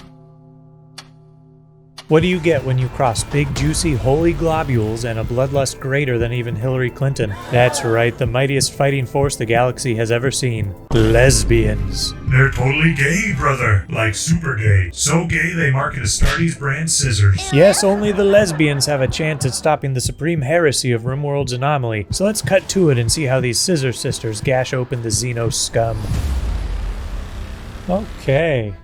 What do you get when you cross big, juicy, holy globules and a bloodlust greater than even Hillary Clinton? That's right, the mightiest fighting force the galaxy has ever seen. Lesbians. They're totally gay, brother. Like super gay. So gay they market Astartes brand scissors. Yes, only the lesbians have a chance at stopping the supreme heresy of RimWorld's anomaly. So let's cut to it and see how these scissor sisters gash open the Xeno scum. Okay.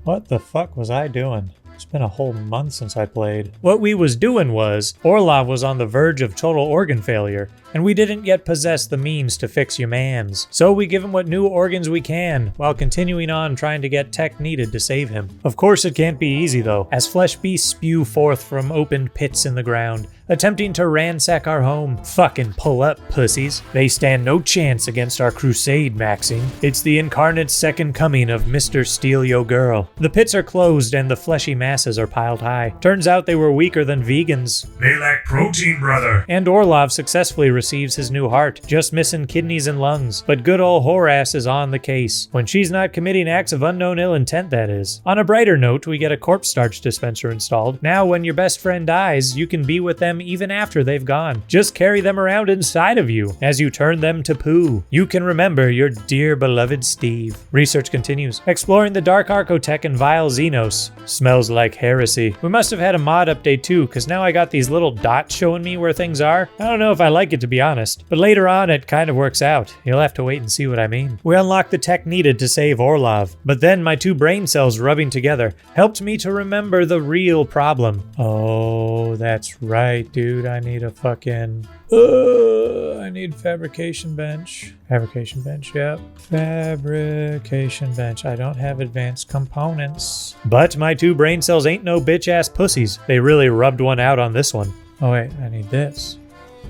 What the fuck was I doing? It's been a whole month since I played. What we was doing was, Orlov was on the verge of total organ failure, and we didn't yet possess the means to fix humans. So we give him what new organs we can, while continuing on trying to get tech needed to save him. Of course it can't be easy though, as flesh beasts spew forth from opened pits in the ground, attempting to ransack our home. Fucking pull up, pussies. They stand no chance against our crusade, Maxine. It's the incarnate second coming of Mr. Steal Yo Girl. The pits are closed and the fleshy masses are piled high. Turns out they were weaker than vegans. They lack protein, brother. And Orlov successfully receives his new heart, just missing kidneys and lungs. But good old Horas is on the case. When she's not committing acts of unknown ill intent, that is. On a brighter note, we get a corpse starch dispenser installed. Now when your best friend dies, you can be with them even after they've gone. Just carry them around inside of you as you turn them to poo. You can remember your dear beloved Steve. Research continues. Exploring the Dark Archotech and Vile Xenos. Smells like heresy. We must have had a mod update too, because now I got these little dots showing me where things are. I don't know if I like it, to be honest, but later on it kind of works out. You'll have to wait and see what I mean. We unlocked the tech needed to save Orlov, but then my two brain cells rubbing together helped me to remember the real problem. Oh, that's right, dude. I need a fucking... I need fabrication bench. Fabrication bench, yep. Fabrication bench. I don't have advanced components. But my two brain cells ain't no bitch-ass pussies. They really rubbed one out on this one. Oh wait, I need this.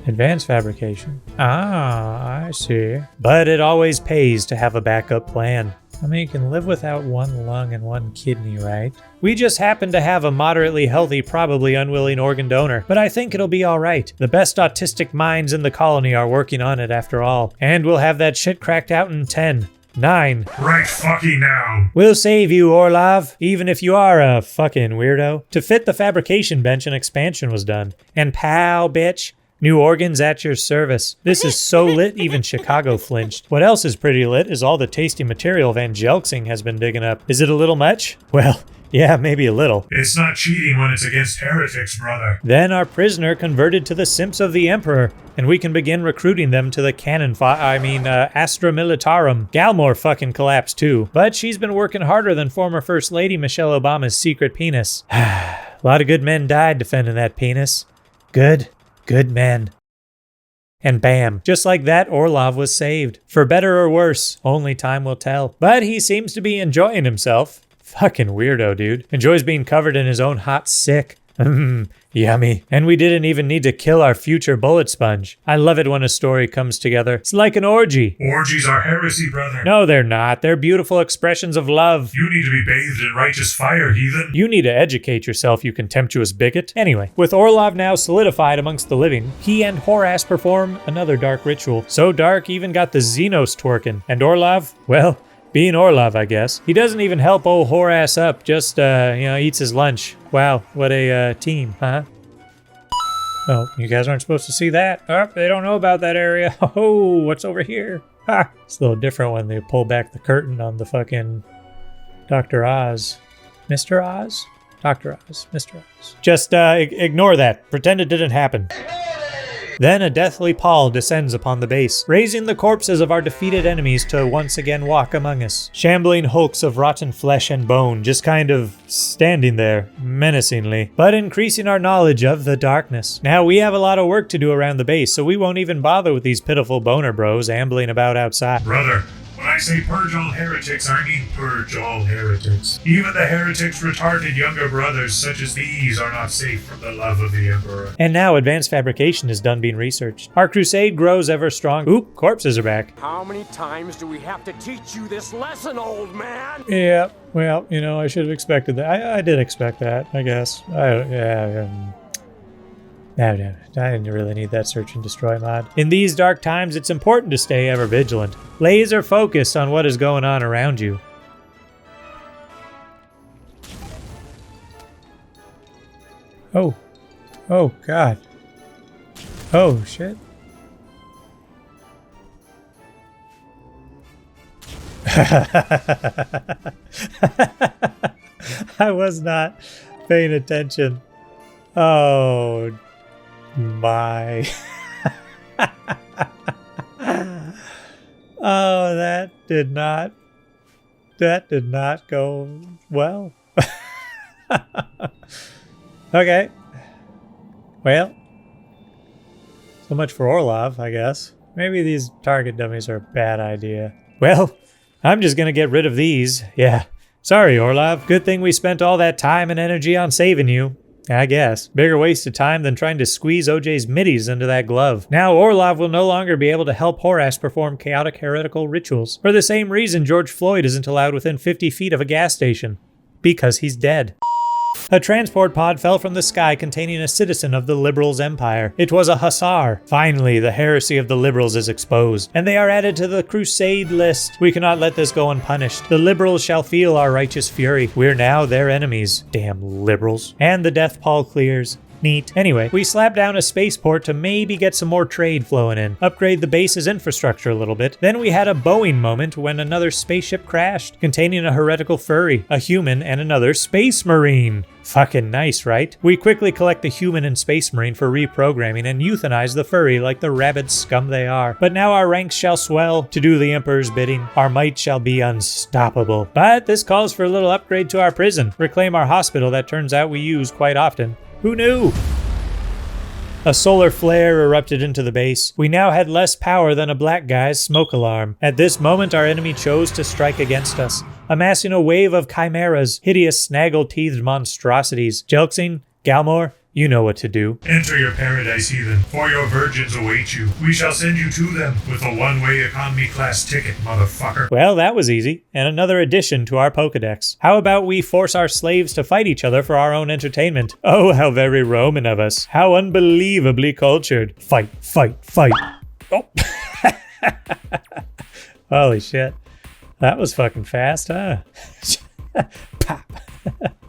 Advanced fabrication. Ah, I see. But it always pays to have a backup plan. I mean, you can live without one lung and one kidney, right? We just happen to have a moderately healthy, probably unwilling organ donor, but I think it'll be alright. The best autistic minds in the colony are working on it after all, and we'll have that shit cracked out in 10, 9. Right fucking now. We'll save you, Orlov, even if you are a fucking weirdo. To fit the fabrication bench, an expansion was done. And pow, bitch. New organs at your service. This is so lit, even Chicago flinched. What else is pretty lit is all the tasty material Van Jelksing has been digging up. Is it a little much? Well, Yeah, maybe a little. It's not cheating when it's against heretics, brother. Then our prisoner converted to the simps of the Emperor, and we can begin recruiting them to the Astra Militarum. Galmore fucking collapsed too, but she's been working harder than former First Lady Michelle Obama's secret penis. A lot of good men died defending that penis. Good men. And bam, just like that, Orlov was saved. For better or worse, only time will tell. But he seems to be enjoying himself. Fucking weirdo, dude. Enjoys being covered in his own hot sick. Yummy. And we didn't even need to kill our future bullet sponge. I love it when a story comes together. It's like an orgy. Orgies are heresy, brother. No, they're not. They're beautiful expressions of love. You need to be bathed in righteous fire, heathen. You need to educate yourself, you contemptuous bigot. Anyway, with Orlov now solidified amongst the living, he and Horace perform another dark ritual. So dark, even got the Xenos twerking. And Orlov, well, being Orlov, I guess. He doesn't even help old Horace up, just, eats his lunch. Wow, what a team, huh? Oh, you guys aren't supposed to see that. Oh, they don't know about that area. Oh, what's over here? Ha! It's a little different when they pull back the curtain on the fucking Dr. Oz. Mr. Oz? Dr. Oz. Mr. Oz. Just, ignore that. Pretend it didn't happen. Then a deathly pall descends upon the base, raising the corpses of our defeated enemies to once again walk among us. Shambling hulks of rotten flesh and bone, just kind of standing there, menacingly, but increasing our knowledge of the darkness. Now we have a lot of work to do around the base, so we won't even bother with these pitiful boner bros ambling about outside. Brother, when I say purge all heretics, I mean purge all heretics. Even the heretics' retarded younger brothers such as these are not safe from the love of the Emperor. And now advanced fabrication is done being researched. Our crusade grows ever strong. Oop, corpses are back. How many times do we have to teach you this lesson, man? Yeah, well, I should have expected that. I did expect that, I guess. I didn't really need that search and destroy mod. In these dark times, it's important to stay ever vigilant. Laser focused on what is going on around you. Oh. Oh, God. Oh, shit. I was not paying attention. Oh, my. Oh, that did not go well. Okay. Well, so much for Orlov, I guess. Maybe these target dummies are a bad idea. Well, I'm just gonna get rid of these. Yeah. Sorry, Orlov. Good thing we spent all that time and energy on saving you. I guess. Bigger waste of time than trying to squeeze OJ's middies into that glove. Now Orlov will no longer be able to help Horace perform chaotic heretical rituals. For the same reason George Floyd isn't allowed within 50 feet of a gas station. Because he's dead. A transport pod fell from the sky containing a citizen of the Liberals' empire. It was a hussar. Finally, the heresy of the Liberals is exposed, and they are added to the crusade list. We cannot let this go unpunished. The Liberals shall feel our righteous fury. We're now their enemies. Damn Liberals. And the death pall clears. Neat. Anyway, we slapped down a spaceport to maybe get some more trade flowing in, upgrade the base's infrastructure a little bit. Then we had a Boeing moment when another spaceship crashed, containing a heretical furry, a human, and another Space Marine. Fucking nice, right? We quickly collect the human and Space Marine for reprogramming and euthanize the furry like the rabid scum they are. But now our ranks shall swell to do the Emperor's bidding. Our might shall be unstoppable. But this calls for a little upgrade to our prison. Reclaim our hospital that turns out we use quite often. Who knew? A solar flare erupted into the base. We now had less power than a black guy's smoke alarm. At this moment, our enemy chose to strike against us, amassing a wave of chimeras, hideous snaggle-teethed monstrosities. Jelxing, Galmore, you know what to do. Enter your paradise, heathen, for your virgins await you. We shall send you to them with a one-way economy class ticket, motherfucker. Well, that was easy, and another addition to our Pokedex. How about we force our slaves to fight each other for our own entertainment? Oh, how very Roman of us. How unbelievably cultured. Fight, fight, fight. Oh. Holy shit. That was fucking fast, huh? Pop.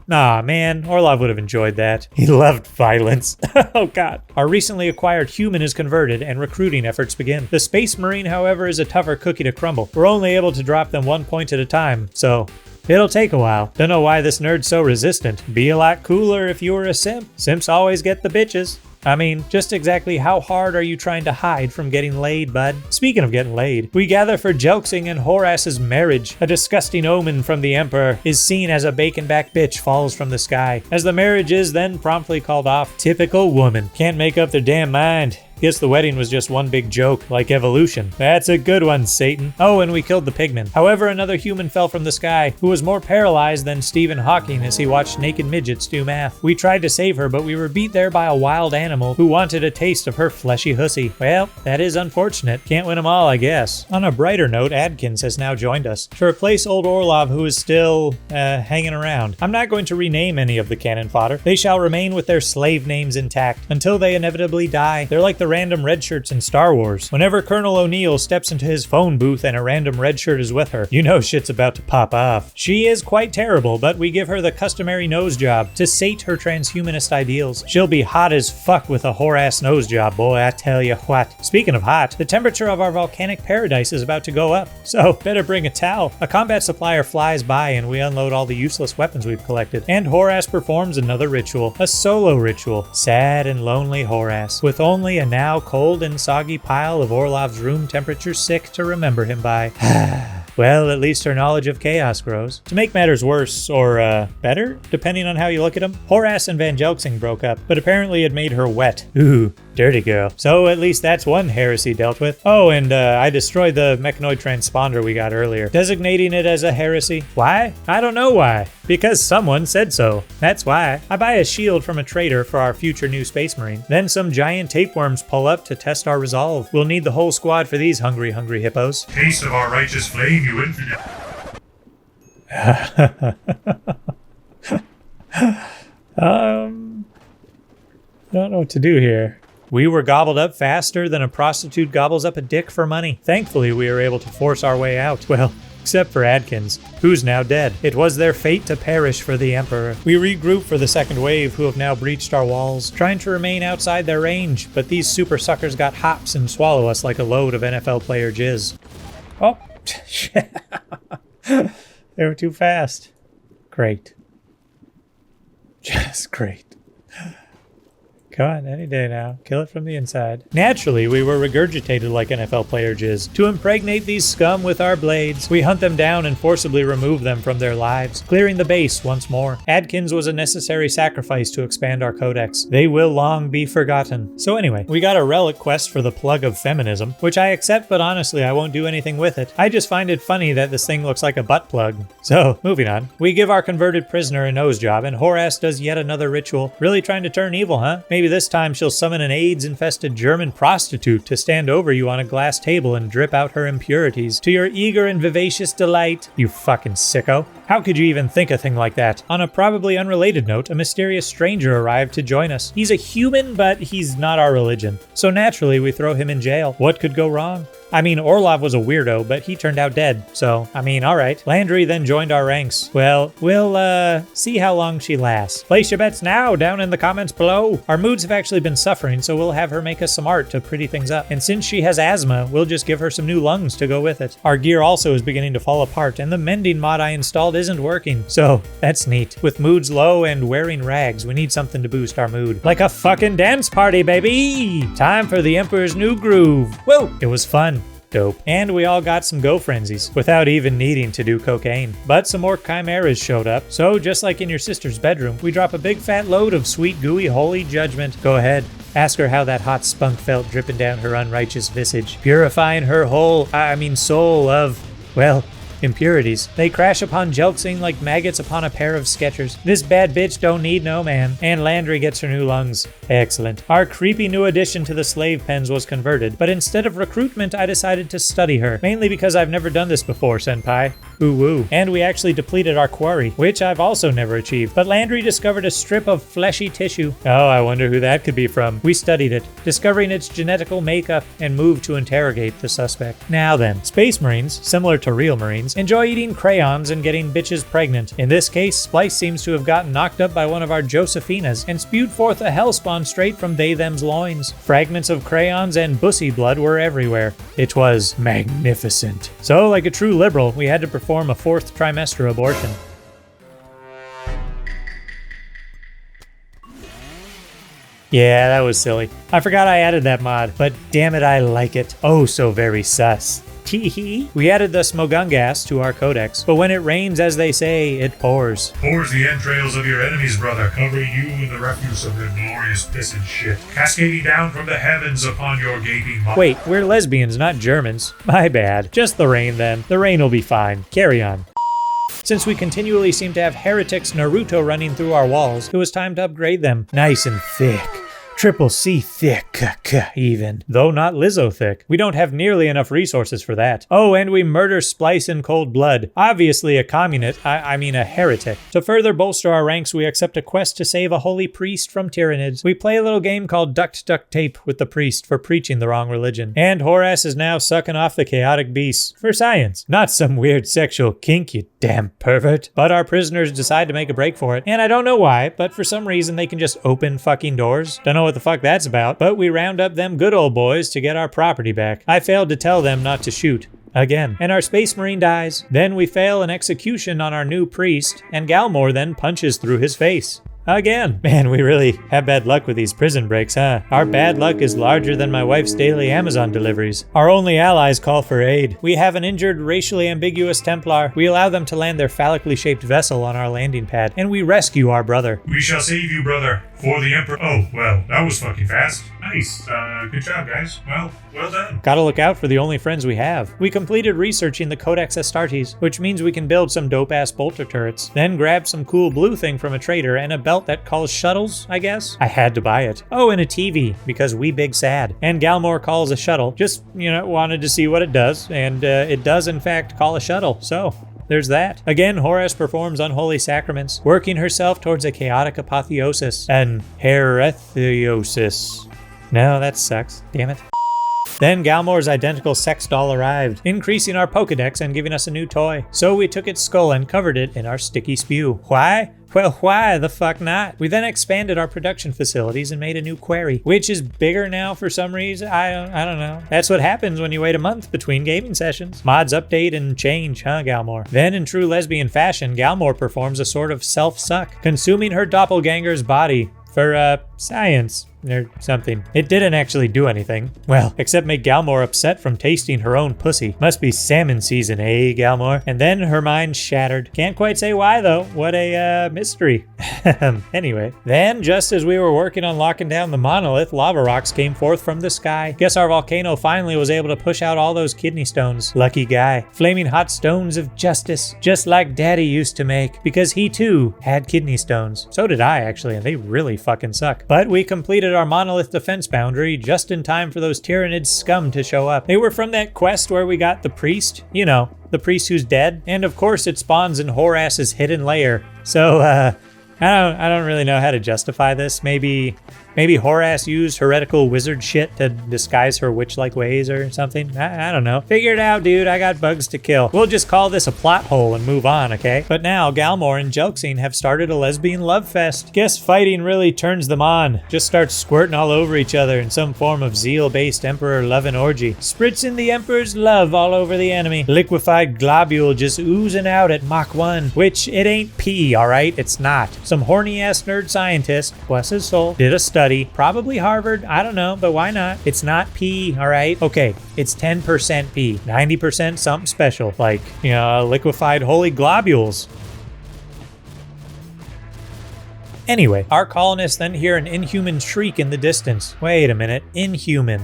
Nah, man, Orlov would have enjoyed that. He loved violence. Oh god. Our recently acquired human is converted and recruiting efforts begin. The Space Marine, however, is a tougher cookie to crumble. We're only able to drop them 1 point at a time, so It'll take a while. Don't know why this nerd's so resistant. Be a lot cooler if you were a simp. Simps always get the bitches. I mean, just exactly how hard are you trying to hide from getting laid, bud? Speaking of getting laid, we gather for Jelxing and Horas's marriage. A disgusting omen from the Emperor is seen as a bacon-back bitch falls from the sky. As the marriage is then promptly called off. Typical woman. Can't make up their damn mind. Guess the wedding was just one big joke, like evolution. That's a good one, Satan. Oh, and we killed the pigman. However, another human fell from the sky, who was more paralyzed than Stephen Hawking as he watched naked midgets do math. We tried to save her, but we were beat there by a wild animal who wanted a taste of her fleshy hussy. Well, that is unfortunate. Can't win them all, I guess. On a brighter note, Adkins has now joined us to replace old Orlov, who is still, hanging around. I'm not going to rename any of the cannon fodder. They shall remain with their slave names intact until they inevitably die. They're like the random red shirts in Star Wars. Whenever Colonel O'Neill steps into his phone booth and a random red shirt is with her, you know shit's about to pop off. She is quite terrible, but we give her the customary nose job to sate her transhumanist ideals. She'll be hot as fuck with a whore-ass nose job, boy, I tell you what. Speaking of hot, the temperature of our volcanic paradise is about to go up, so better bring a towel. A combat supplier flies by and we unload all the useless weapons we've collected, and Horace performs another ritual, a solo ritual. Sad and lonely Horace, with only a now cold and soggy pile of Orlov's room temperature sick to remember him by. Well, at least her knowledge of chaos grows. To make matters worse, or better, depending on how you look at them, Horace and Van Jelxing broke up, but apparently it made her wet. Ooh, dirty girl. So at least that's one heresy dealt with. Oh, and I destroyed the mechanoid transponder we got earlier, designating it as a heresy. Why? I don't know why. Because someone said so. That's why. I buy a shield from a trader for our future new Space Marine. Then some giant tapeworms pull up to test our resolve. We'll need the whole squad for these hungry hippos. Taste of our righteous flame, you infidel. Don't know what to do here. We were gobbled up faster than a prostitute gobbles up a dick for money. Thankfully, we were able to force our way out. Well, except for Adkins, who's now dead. It was their fate to perish for the Emperor. We regroup for the second wave, who have now breached our walls, trying to remain outside their range, but these super suckers got hops and swallow us like a load of NFL player jizz. Oh, shit. They were too fast. Great. Just great. Come on, any day now. Kill it from the inside. Naturally, we were regurgitated like NFL player jizz. To impregnate these scum with our blades, we hunt them down and forcibly remove them from their lives, clearing the base once more. Adkins was a necessary sacrifice to expand our codex. They will long be forgotten. So anyway, we got a relic quest for the plug of feminism, which I accept, but honestly, I won't do anything with it. I just find it funny that this thing looks like a butt plug. So, moving on. We give our converted prisoner a nose job, and Horace does yet another ritual. Really trying to turn evil, huh? Maybe this time she'll summon an AIDS-infested German prostitute to stand over you on a glass table and drip out her impurities to your eager and vivacious delight. You fucking sicko. How could you even think a thing like that? On a probably unrelated note, a mysterious stranger arrived to join us. He's a human, but he's not our religion. So naturally, we throw him in jail. What could go wrong? I mean, Orlov was a weirdo, but he turned out dead. So, I mean, alright. Landry then joined our ranks. Well, we'll, see how long she lasts. Place your bets now down in the comments below. Our moods have actually been suffering, so we'll have her make us some art to pretty things up. And since she has asthma, we'll just give her some new lungs to go with it. Our gear also is beginning to fall apart, and the mending mod I installed isn't working. So, that's neat. With moods low and wearing rags, we need something to boost our mood. Like a fucking dance party, baby! Time for the Emperor's new groove. Whoa! It was fun. Dope. And we all got some go frenzies without even needing to do cocaine. But some more chimeras showed up, so just like in your sister's bedroom, we drop a big fat load of sweet gooey holy judgment. Go ahead. Ask her how that hot spunk felt dripping down her unrighteous visage, purifying her soul of, well, impurities. They crash upon Jelxing like maggots upon a pair of Skechers. This bad bitch don't need no man. And Landry gets her new lungs. Excellent. Our creepy new addition to the slave pens was converted, but instead of recruitment, I decided to study her. Mainly because I've never done this before, senpai. Ooh woo. And we actually depleted our quarry, which I've also never achieved. But Landry discovered a strip of fleshy tissue. Oh, I wonder who that could be from. We studied it, discovering its genetical makeup, and moved to interrogate the suspect. Now then, Space Marines, similar to real Marines, enjoy eating crayons and getting bitches pregnant. In this case, Splice seems to have gotten knocked up by one of our Josephinas and spewed forth a hellspawn straight from they-them's loins. Fragments of crayons and bussy blood were everywhere. It was magnificent. So, like a true liberal, we had to perform perform a 4th trimester abortion. Yeah, that was silly. I forgot I added that mod, but damn it, I like it. Oh, so very sus. Teehee. We added the Smogungas to our codex, but when it rains, as they say, it pours. Pours the entrails of your enemies, brother, covering you in the refuse of their glorious piss and shit, cascading down from the heavens upon your gaping mouth. Wait, we're lesbians, not Germans. My bad. Just the rain then. The rain will be fine. Carry on. Since we continually seem to have heretics Naruto running through our walls, it was time to upgrade them. Nice and thick. Triple C thick, even. Though not Lizzo thick. We don't have nearly enough resources for that. Oh, and we murder Splice in cold blood. Obviously a communist, I mean a heretic. To further bolster our ranks, we accept a quest to save a holy priest from Tyranids. We play a little game called Duct Tape with the priest for preaching the wrong religion. And Horace is now sucking off the chaotic beasts. For science. Not some weird sexual kink, you damn pervert. But our prisoners decide to make a break for it. And I don't know why, but for some reason they can just open fucking doors. Don't know what the fuck that's about, but we round up them good old boys to get our property back. I failed to tell them not to shoot. Again. And our Space Marine dies. Then we fail an execution on our new priest, and Galmor then punches through his face. Again. Man, we really have bad luck with these prison breaks, huh? Our bad luck is larger than my wife's daily Amazon deliveries. Our only allies call for aid. We have an injured, racially ambiguous Templar. We allow them to land their phallically shaped vessel on our landing pad, and we rescue our brother. We shall save you, brother, for the Emperor. Oh, well, that was fucking fast. Nice. Good job, guys. Well done. Gotta look out for the only friends we have. We completed researching the Codex Astartes, which means we can build some dope-ass bolter turrets, then grab some cool blue thing from a trader and a belt that calls shuttles, I guess? I had to buy it. Oh, and a TV, because we big sad. And Galmor calls a shuttle. Just, wanted to see what it does, and it does in fact call a shuttle, so... there's that. Again, Horus performs unholy sacraments, working herself towards a chaotic apotheosis. An heretheosis. No, that sucks. Damn it. Then Galmor's identical sex doll arrived, increasing our Pokedex and giving us a new toy. So we took its skull and covered it in our sticky spew. Why? Well, why the fuck not? We then expanded our production facilities and made a new quarry, which is bigger now for some reason. I don't know. That's what happens when you wait a month between gaming sessions. Mods update and change, huh, Galmor? Then, in true lesbian fashion, Galmor performs a sort of self-suck, consuming her doppelganger's body for, science. Or something. It didn't actually do anything. Well, except make Galmor upset from tasting her own pussy. Must be salmon season, eh, Galmor? And then her mind shattered. Can't quite say why, though. What a, mystery. Anyway. Then, just as we were working on locking down the monolith, lava rocks came forth from the sky. Guess our volcano finally was able to push out all those kidney stones. Lucky guy. Flaming hot stones of justice. Just like Daddy used to make. Because he, too, had kidney stones. So did I, actually, and they really fucking suck. But we completed our monolith defense boundary just in time for those Tyranid scum to show up. They were from that quest where we got the priest, the priest who's dead, and of course it spawns in Horas's hidden lair. So I don't really know how to justify this. Maybe Horas used heretical wizard shit to disguise her witch-like ways or something. I don't know. Figure it out, dude. I got bugs to kill. We'll just call this a plot hole and move on, okay? But now, Galmor and Jelxine have started a lesbian love fest. Guess fighting really turns them on. Just start squirting all over each other in some form of zeal-based emperor loving orgy. Spritzing the emperor's love all over the enemy. Liquefied globule just oozing out at Mach 1. Which, it ain't pee, alright? It's not. Some horny-ass nerd scientist, bless his soul, did a study. Probably Harvard, I don't know, but why not? It's not pee, all right? Okay, it's 10% pee, 90% something special, like, liquefied holy globules. Anyway, our colonists then hear an inhuman shriek in the distance. Wait a minute, inhuman.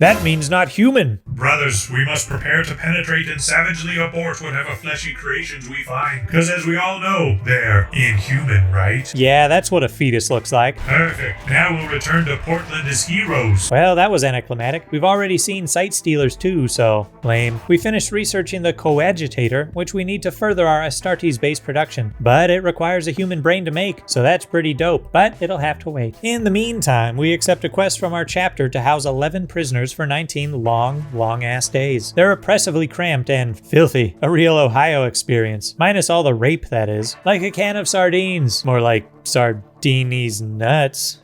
That means not human. Brothers, we must prepare to penetrate and savagely abort whatever fleshy creations we find. Because as we all know, they're inhuman, right? Yeah, that's what a fetus looks like. Perfect. Now we'll return to Portland as heroes. Well, that was anticlimactic. We've already seen Sight Stealers too, so lame. We finished researching the coadjutator, which we need to further our Astartes-based production. But it requires a human brain to make, so that's pretty dope. But it'll have to wait. In the meantime, we accept a quest from our chapter to house 11 prisoners for 19 long ass days. They're oppressively cramped and filthy. A real Ohio experience. Minus all the rape, that is. Like a can of sardines. More like Sardini's nuts.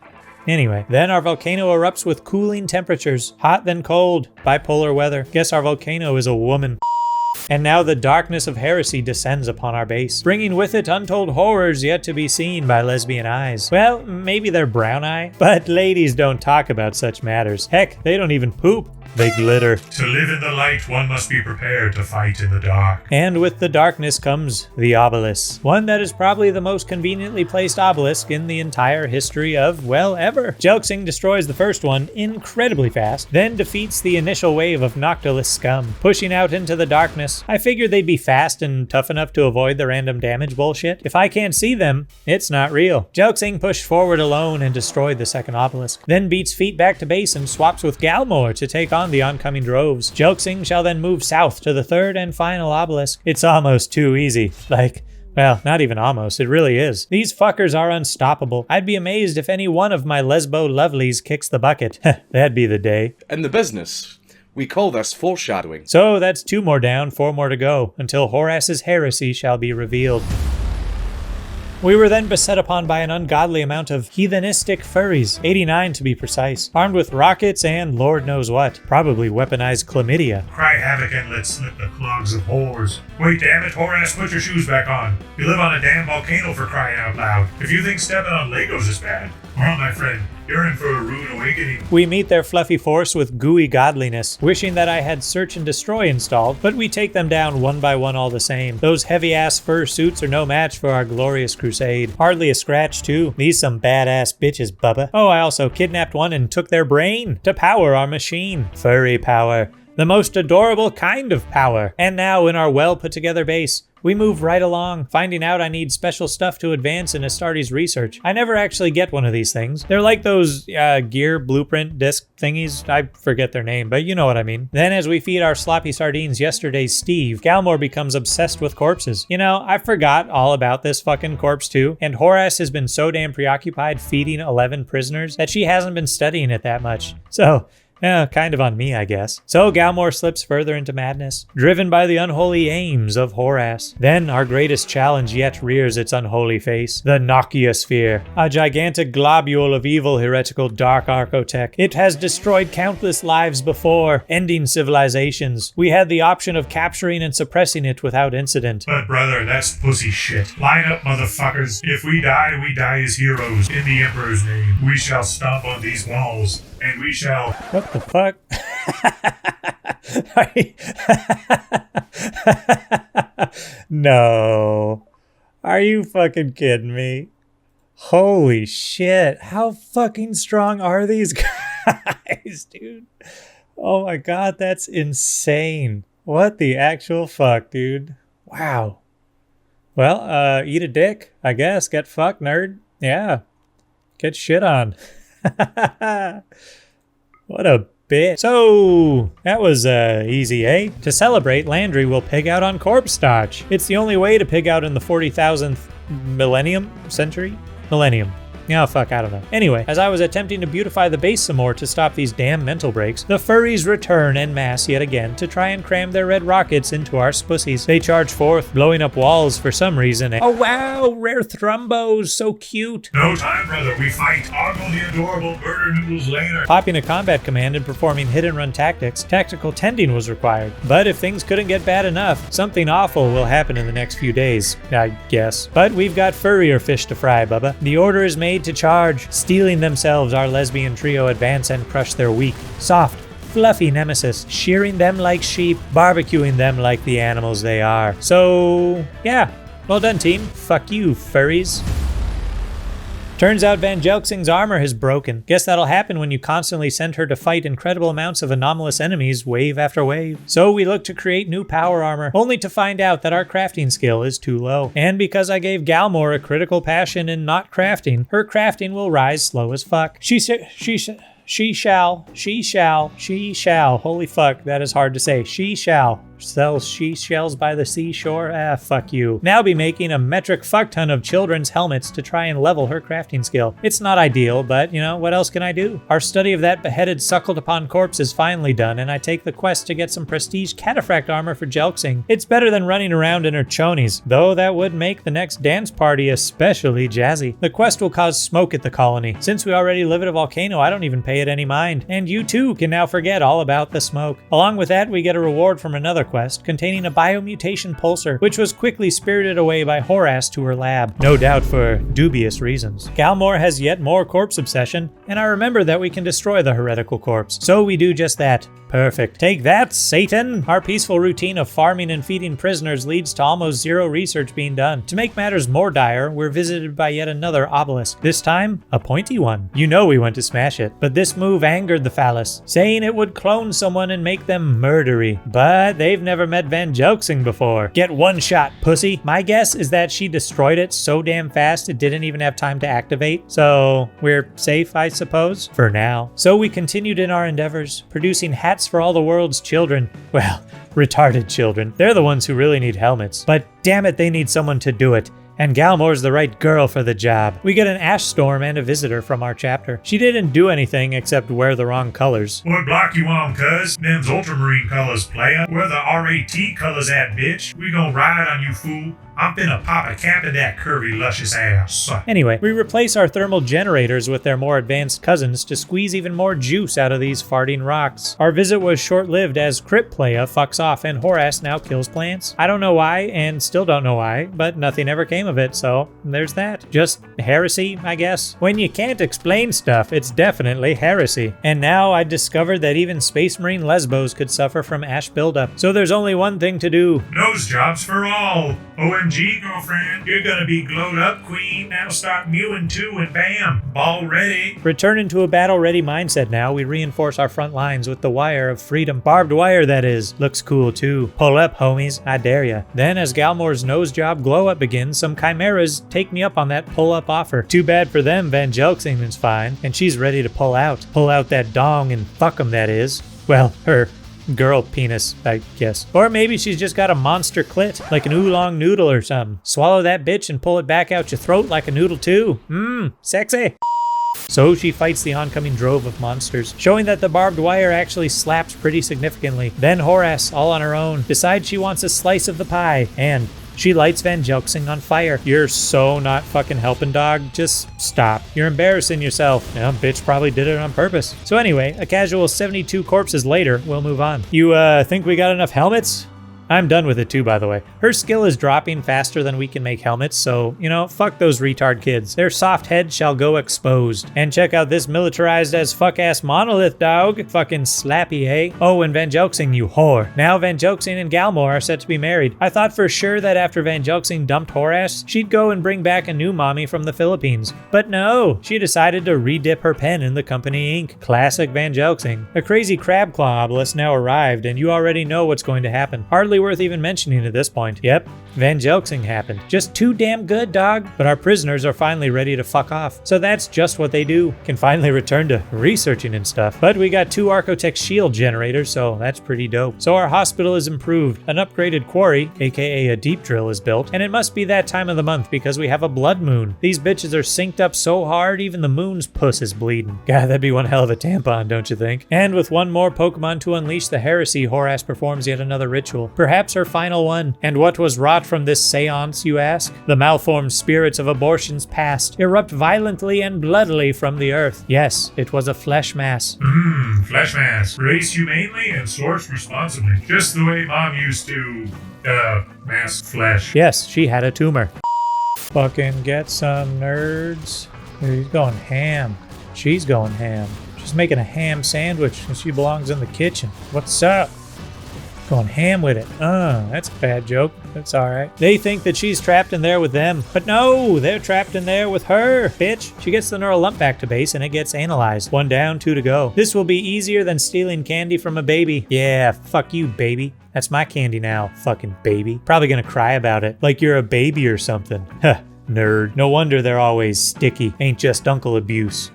Anyway, then our volcano erupts with cooling temperatures, hot then cold, bipolar weather. Guess our volcano is a woman. And now the darkness of heresy descends upon our base, bringing with it untold horrors yet to be seen by lesbian eyes. Well, maybe they're brown eye, but ladies don't talk about such matters. Heck, they don't even poop. They glitter. To live in the light, one must be prepared to fight in the dark. And with the darkness comes the obelisk. One that is probably the most conveniently placed obelisk in the entire history of, well, ever. Jelxing destroys the first one incredibly fast, then defeats the initial wave of Noctilus scum. Pushing out into the darkness, I figured they'd be fast and tough enough to avoid the random damage bullshit. If I can't see them, it's not real. Jelxing pushed forward alone and destroyed the second obelisk, then beats feet back to base and swaps with Galmor to take on the oncoming droves. Jelxing shall then move south to the third and final obelisk. It's almost too easy. Well, not even almost, it really is. These fuckers are unstoppable. I'd be amazed if any one of my lesbo lovelies kicks the bucket. That'd be the day. In the business, we call this foreshadowing. So that's 2 more down, 4 more to go, until Horas's heresy shall be revealed. We were then beset upon by an ungodly amount of heathenistic furries, 89 to be precise, armed with rockets and Lord knows what, probably weaponized chlamydia. Cry havoc and let slip the clogs of whores. Wait, damn it, Horace, put your shoes back on. You live on a damn volcano, for crying out loud. If you think stepping on Legos is bad, well, my friend, you're in for a rude awakening. We meet their fluffy force with gooey godliness, wishing that I had search and destroy installed, but we take them down one by one all the same. Those heavy-ass fur suits are no match for our glorious crusade. Hardly a scratch, too. These some badass bitches, Bubba. Oh, I also kidnapped one and took their brain to power our machine. Furry power. The most adorable kind of power. And now, in our well-put-together base, we move right along, finding out I need special stuff to advance in Astartes research. I never actually get one of these things. They're like those gear blueprint disc thingies. I forget their name, but you know what I mean. Then as we feed our sloppy sardines yesterday's Steve, Galmor becomes obsessed with corpses. You know, I forgot all about this fucking corpse too, and Horace has been so damn preoccupied feeding 11 prisoners that she hasn't been studying it that much. So, kind of on me, I guess. So Galmor slips further into madness, driven by the unholy aims of Horace. Then our greatest challenge yet rears its unholy face, the Nochiosphere, a gigantic globule of evil heretical dark archotech. It has destroyed countless lives before, ending civilizations. We had the option of capturing and suppressing it without incident. But brother, that's pussy shit. Line up, motherfuckers. If we die as heroes. In the Emperor's name. We shall stomp on these walls. And we shall... What the fuck? No. Are you fucking kidding me? Holy shit. How fucking strong are these guys, dude? Oh my god, that's insane. What the actual fuck, dude? Wow. Well, eat a dick, I guess. Get fucked, nerd. Yeah. Get shit on. What a bit. So, that was easy, eh? To celebrate, Landry will pig out on corpse starch. It's the only way to pig out in the 40,000th millennium. Yeah, fuck, I don't know. Anyway, as I was attempting to beautify the base some more to stop these damn mental breaks, the furries return en masse yet again to try and cram their red rockets into our spussies. They charge forth, blowing up walls for some reason. Oh wow, rare thrumbos, so cute. No time, brother, we fight. Ogle the adorable murder noodles later. Popping a combat command and performing hit-and-run tactics, tactical tending was required. But if things couldn't get bad enough, something awful will happen in the next few days, I guess. But we've got furrier fish to fry, Bubba. The order is made to charge, stealing themselves our lesbian trio advance and crush their weak, soft, fluffy nemesis, shearing them like sheep, barbecuing them like the animals they are. So, yeah, well done, team. Fuck you, furries. Turns out Van Jelxing's armor has broken. Guess that'll happen when you constantly send her to fight incredible amounts of anomalous enemies wave after wave. So we look to create new power armor, only to find out that our crafting skill is too low. And because I gave Galmor a critical passion in not crafting, her crafting will rise slow as fuck. She shall, holy fuck, that is hard to say. She shall sells shells by the seashore. Ah, fuck you. Now be making a metric fuck ton of children's helmets to try and level her crafting skill. It's not ideal, but you know, what else can I do? Our study of that beheaded, suckled upon corpse is finally done, and I take the quest to get some prestige cataphract armor for Jelxing. It's better than running around in her chonies, though that would make the next dance party especially jazzy. The quest will cause smoke at the colony. Since we already live at a volcano, I don't even pay it any mind, and you too can now forget all about the smoke. Along with that, we get a reward from another quest containing a biomutation pulsar, which was quickly spirited away by Horace to her lab, no doubt for dubious reasons. Galmor has yet more corpse obsession, and I remember that we can destroy the heretical corpse, so we do just that. Perfect. Take that, Satan! Our peaceful routine of farming and feeding prisoners leads to almost zero research being done. To make matters more dire, we're visited by yet another obelisk. This time, a pointy one. You know we went to smash it. But this move angered the phallus, saying it would clone someone and make them murdery. But they've never met Van Jelxing before. Get one shot, pussy. My guess is that she destroyed it so damn fast it didn't even have time to activate. So we're safe, I suppose, for now. So we continued in our endeavors, producing hats for all the world's children. Well, retarded children. They're the ones who really need helmets. But damn it, they need someone to do it. And Galmor's the right girl for the job. We get an ash storm and a visitor from our chapter. She didn't do anything except wear the wrong colors. What block you on, cuz? Them's ultramarine colors, playa. Where the RAT colors at, bitch? We gon' ride on you, fool. I'm finna pop a cap of that curvy, luscious ass. Anyway, we replace our thermal generators with their more advanced cousins to squeeze even more juice out of these farting rocks. Our visit was short-lived as Crypt Playa fucks off and Horace now kills plants. I don't know why, and still don't know why, but nothing ever came of it, so there's that. Just heresy, I guess. When you can't explain stuff, it's definitely heresy. And now I discovered that even Space Marine Lesbos could suffer from ash buildup. So there's only one thing to do. Nose jobs for all. OMG, girlfriend. You're gonna be glowed up, queen. Now start mewing too, and bam, ball ready. Return into a battle-ready mindset now. We reinforce our front lines with the wire of freedom. Barbed wire, that is. Looks cool too. Pull up, homies. I dare ya. Then as Galmor's nose job glow-up begins, some chimeras take me up on that pull-up offer. Too bad for them, Van Jelxing is fine, and she's ready to pull out. Pull out that dong and fuck 'em, that is. Well, her girl penis, I guess. Or maybe she's just got a monster clit, like an oolong noodle or something. Swallow that bitch and pull it back out your throat like a noodle too. Sexy. So she fights the oncoming drove of monsters, showing that the barbed wire actually slaps pretty significantly. Then Horace, all on her own, decides she wants a slice of the pie, and she lights Van Jelxing on fire. You're so not fucking helping, dog. Just stop. You're embarrassing yourself. Yeah, bitch probably did it on purpose. So anyway, a casual 72 corpses later, we'll move on. You think we got enough helmets? I'm done with it too, by the way. Her skill is dropping faster than we can make helmets, so, you know, fuck those retard kids. Their soft heads shall go exposed. And check out this militarized as fuck-ass monolith, dog. Fucking slappy, eh? Oh, and Van Jelxing, you whore. Now Van Jelxing and Galmor are set to be married. I thought for sure that after Van Jelxing dumped Horace, she'd go and bring back a new mommy from the Philippines. But no, she decided to redip her pen in the company ink. Classic Van Jelxing. A crazy crab claw obelisk now arrived, and you already know what's going to happen. Hardly worth even mentioning at this point. Yep, Van Jelxing happened. Just too damn good, dog. But our prisoners are finally ready to fuck off. So that's just what they do. Can finally return to researching and stuff. But we got 2 Archotech shield generators, so that's pretty dope. So our hospital is improved. An upgraded quarry, aka a deep drill, is built. And it must be that time of the month because we have a blood moon. These bitches are synced up so hard, even the moon's puss is bleeding. God, that'd be one hell of a tampon, don't you think? And with one more Pokemon to unleash the heresy, Horace performs yet another ritual. Perhaps her final one. And what was wrought from this seance, you ask? The malformed spirits of abortions past erupt violently and bloodily from the earth. Yes, it was a flesh mass. Flesh mass. Raised humanely and sourced responsibly. Just the way Mom used to, mass flesh. Yes, she had a tumor. Fucking get some, nerds. He's going ham. She's going ham. She's making a ham sandwich and she belongs in the kitchen. What's up? Going ham with it. That's a bad joke. That's alright. They think that she's trapped in there with them. But no, they're trapped in there with her, bitch. She gets the neural lump back to base and it gets analyzed. 1 down, 2 to go. This will be easier than stealing candy from a baby. Yeah, fuck you, baby. That's my candy now, fucking baby. Probably gonna cry about it. Like you're a baby or something. Huh, nerd. No wonder they're always sticky. Ain't just uncle abuse.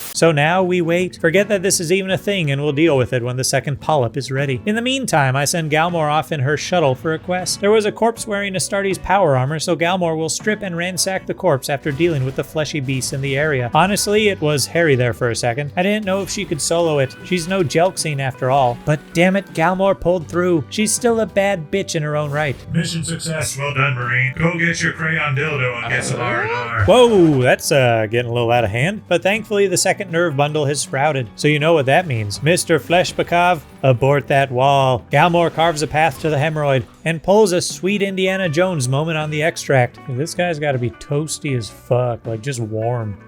So now we wait. Forget that this is even a thing, and we'll deal with it when the second polyp is ready. In the meantime, I send Galmor off in her shuttle for a quest. There was a corpse wearing Astartes power armor, so Galmor will strip and ransack the corpse after dealing with the fleshy beasts in the area. Honestly, it was hairy there for a second. I didn't know if she could solo it. She's no Jelksing after all. But damn it, Galmor pulled through. She's still a bad bitch in her own right. Mission success. Well done, Marine. Go get your crayon dildo and get some R&R. Whoa, that's getting a little out of hand. But thankfully, the second nerve bundle has sprouted. So you know what that means. Mr. Fleshbakov, abort that wall. Galmor carves a path to the hemorrhoid and pulls a sweet Indiana Jones moment on the extract. This guy's got to be toasty as fuck, like just warm.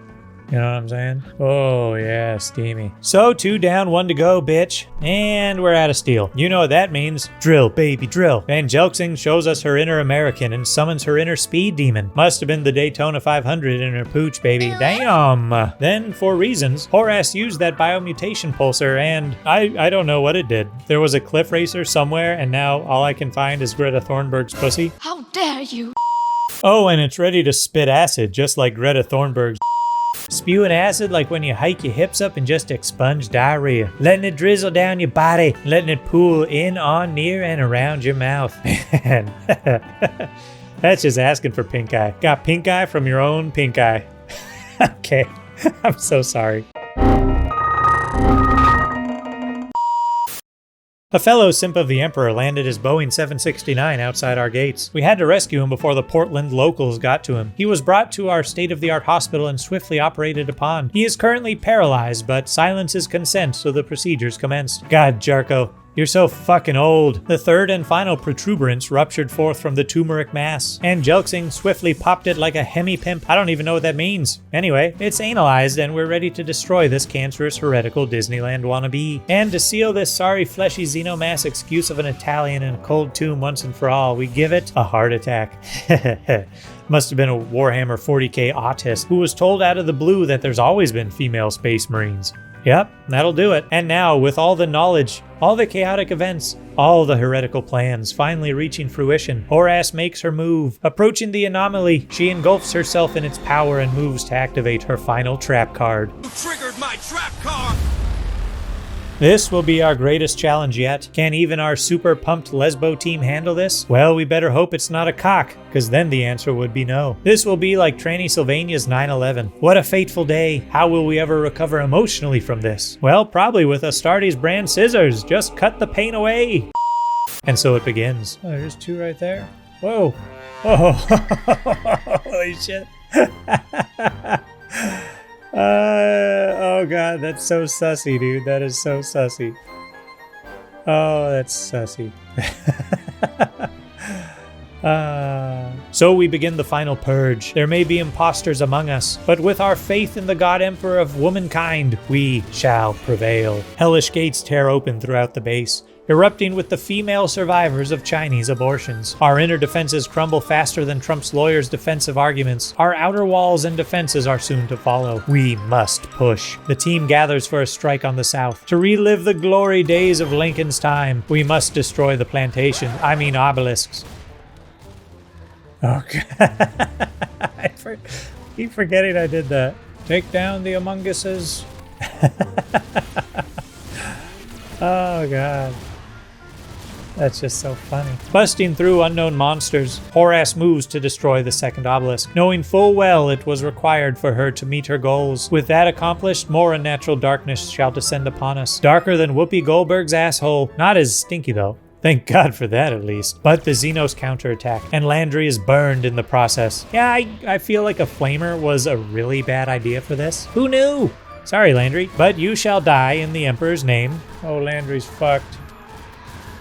You know what I'm saying? Oh, yeah, steamy. So 2 down, 1 to go, bitch. And we're out of steel. You know what that means. Drill, baby, drill. Van Jelksing shows us her inner American and summons her inner speed demon. Must have been the Daytona 500 in her pooch, baby. Damn. Then, for reasons, Horace used that biomutation pulsar, and I don't know what it did. There was a cliff racer somewhere, and now all I can find is Greta Thunberg's pussy. How dare you! Oh, and it's ready to spit acid, just like Greta Thunberg's. Spewing acid like when you hike your hips up and just expunge diarrhea. Letting it drizzle down your body, letting it pool in, on, near, and around your mouth. Man, that's just asking for pink eye. Got pink eye from your own pink eye. Okay, I'm so sorry. A fellow simp of the Emperor landed his Boeing 769 outside our gates. We had to rescue him before the Portland locals got to him. He was brought to our state-of-the-art hospital and swiftly operated upon. He is currently paralyzed, but silences consent, so the procedures commenced. God, Jarko. You're so fucking old. The third and final protuberance ruptured forth from the tumoric mass, and Jelksing swiftly popped it like a hemipimp. I don't even know what that means. Anyway, it's analyzed, and we're ready to destroy this cancerous, heretical Disneyland wannabe. And to seal this sorry, fleshy xenomass excuse of an Italian in a cold tomb once and for all, we give it a heart attack. Must have been a Warhammer 40k autist who was told out of the blue that there's always been female Space Marines. Yep, that'll do it. And now, with all the knowledge, all the chaotic events, all the heretical plans finally reaching fruition, Horace makes her move. Approaching the anomaly, she engulfs herself in its power and moves to activate her final trap card. You triggered my trap card! This will be our greatest challenge yet. Can even our super pumped Lesbo team handle this? Well, we better hope it's not a cock, because then the answer would be no. This will be like Tranny Sylvania's 9/11. What a fateful day. How will we ever recover emotionally from this? Well, probably with Astartes brand scissors. Just cut the pain away. And so it begins. Oh, there's 2 right there. Whoa. Whoa. Holy shit. Oh god, that's so sussy, dude. That is so sussy. Oh, that's sussy. So we begin the final purge. There may be imposters among us, but with our faith in the God Emperor of womankind, we shall prevail. Hellish gates tear open throughout the base, erupting with the female survivors of Chinese abortions. Our inner defenses crumble faster than Trump's lawyers' defensive arguments. Our outer walls and defenses are soon to follow. We must push. The team gathers for a strike on the south. To relive the glory days of Lincoln's time, we must destroy the plantation. I mean obelisks. Oh, God. I keep forgetting I did that. Take down the Among Uses. Oh, God. That's just so funny. Busting through unknown monsters, Horace moves to destroy the second obelisk, knowing full well it was required for her to meet her goals. With that accomplished, more unnatural darkness shall descend upon us. Darker than Whoopi Goldberg's asshole. Not as stinky, though. Thank God for that, at least. But the Xenos counterattack, and Landry is burned in the process. Yeah, I feel like a flamer was a really bad idea for this. Who knew? Sorry, Landry, but you shall die in the Emperor's name. Oh, Landry's fucked.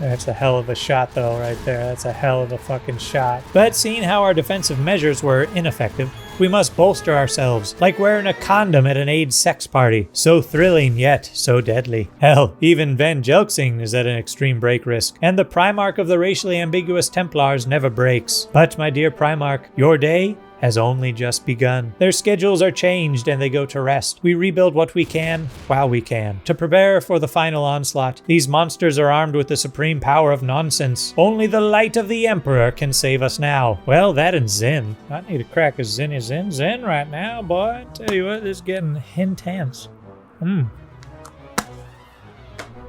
That's a hell of a shot, though, right there. That's a hell of a fucking shot. But seeing how our defensive measures were ineffective, we must bolster ourselves, like wearing a condom at an AIDS sex party. So thrilling, yet so deadly. Hell, even Van Jelksing is at an extreme break risk, and the Primarch of the racially ambiguous Templars never breaks. But, my dear Primarch, your day has only just begun. Their schedules are changed and they go to rest. We rebuild what we can while we can. To prepare for the final onslaught, these monsters are armed with the supreme power of nonsense. Only the light of the Emperor can save us now. Well, that and Zen. I need to crack a Zen right now, boy. I tell you what, this is getting intense. The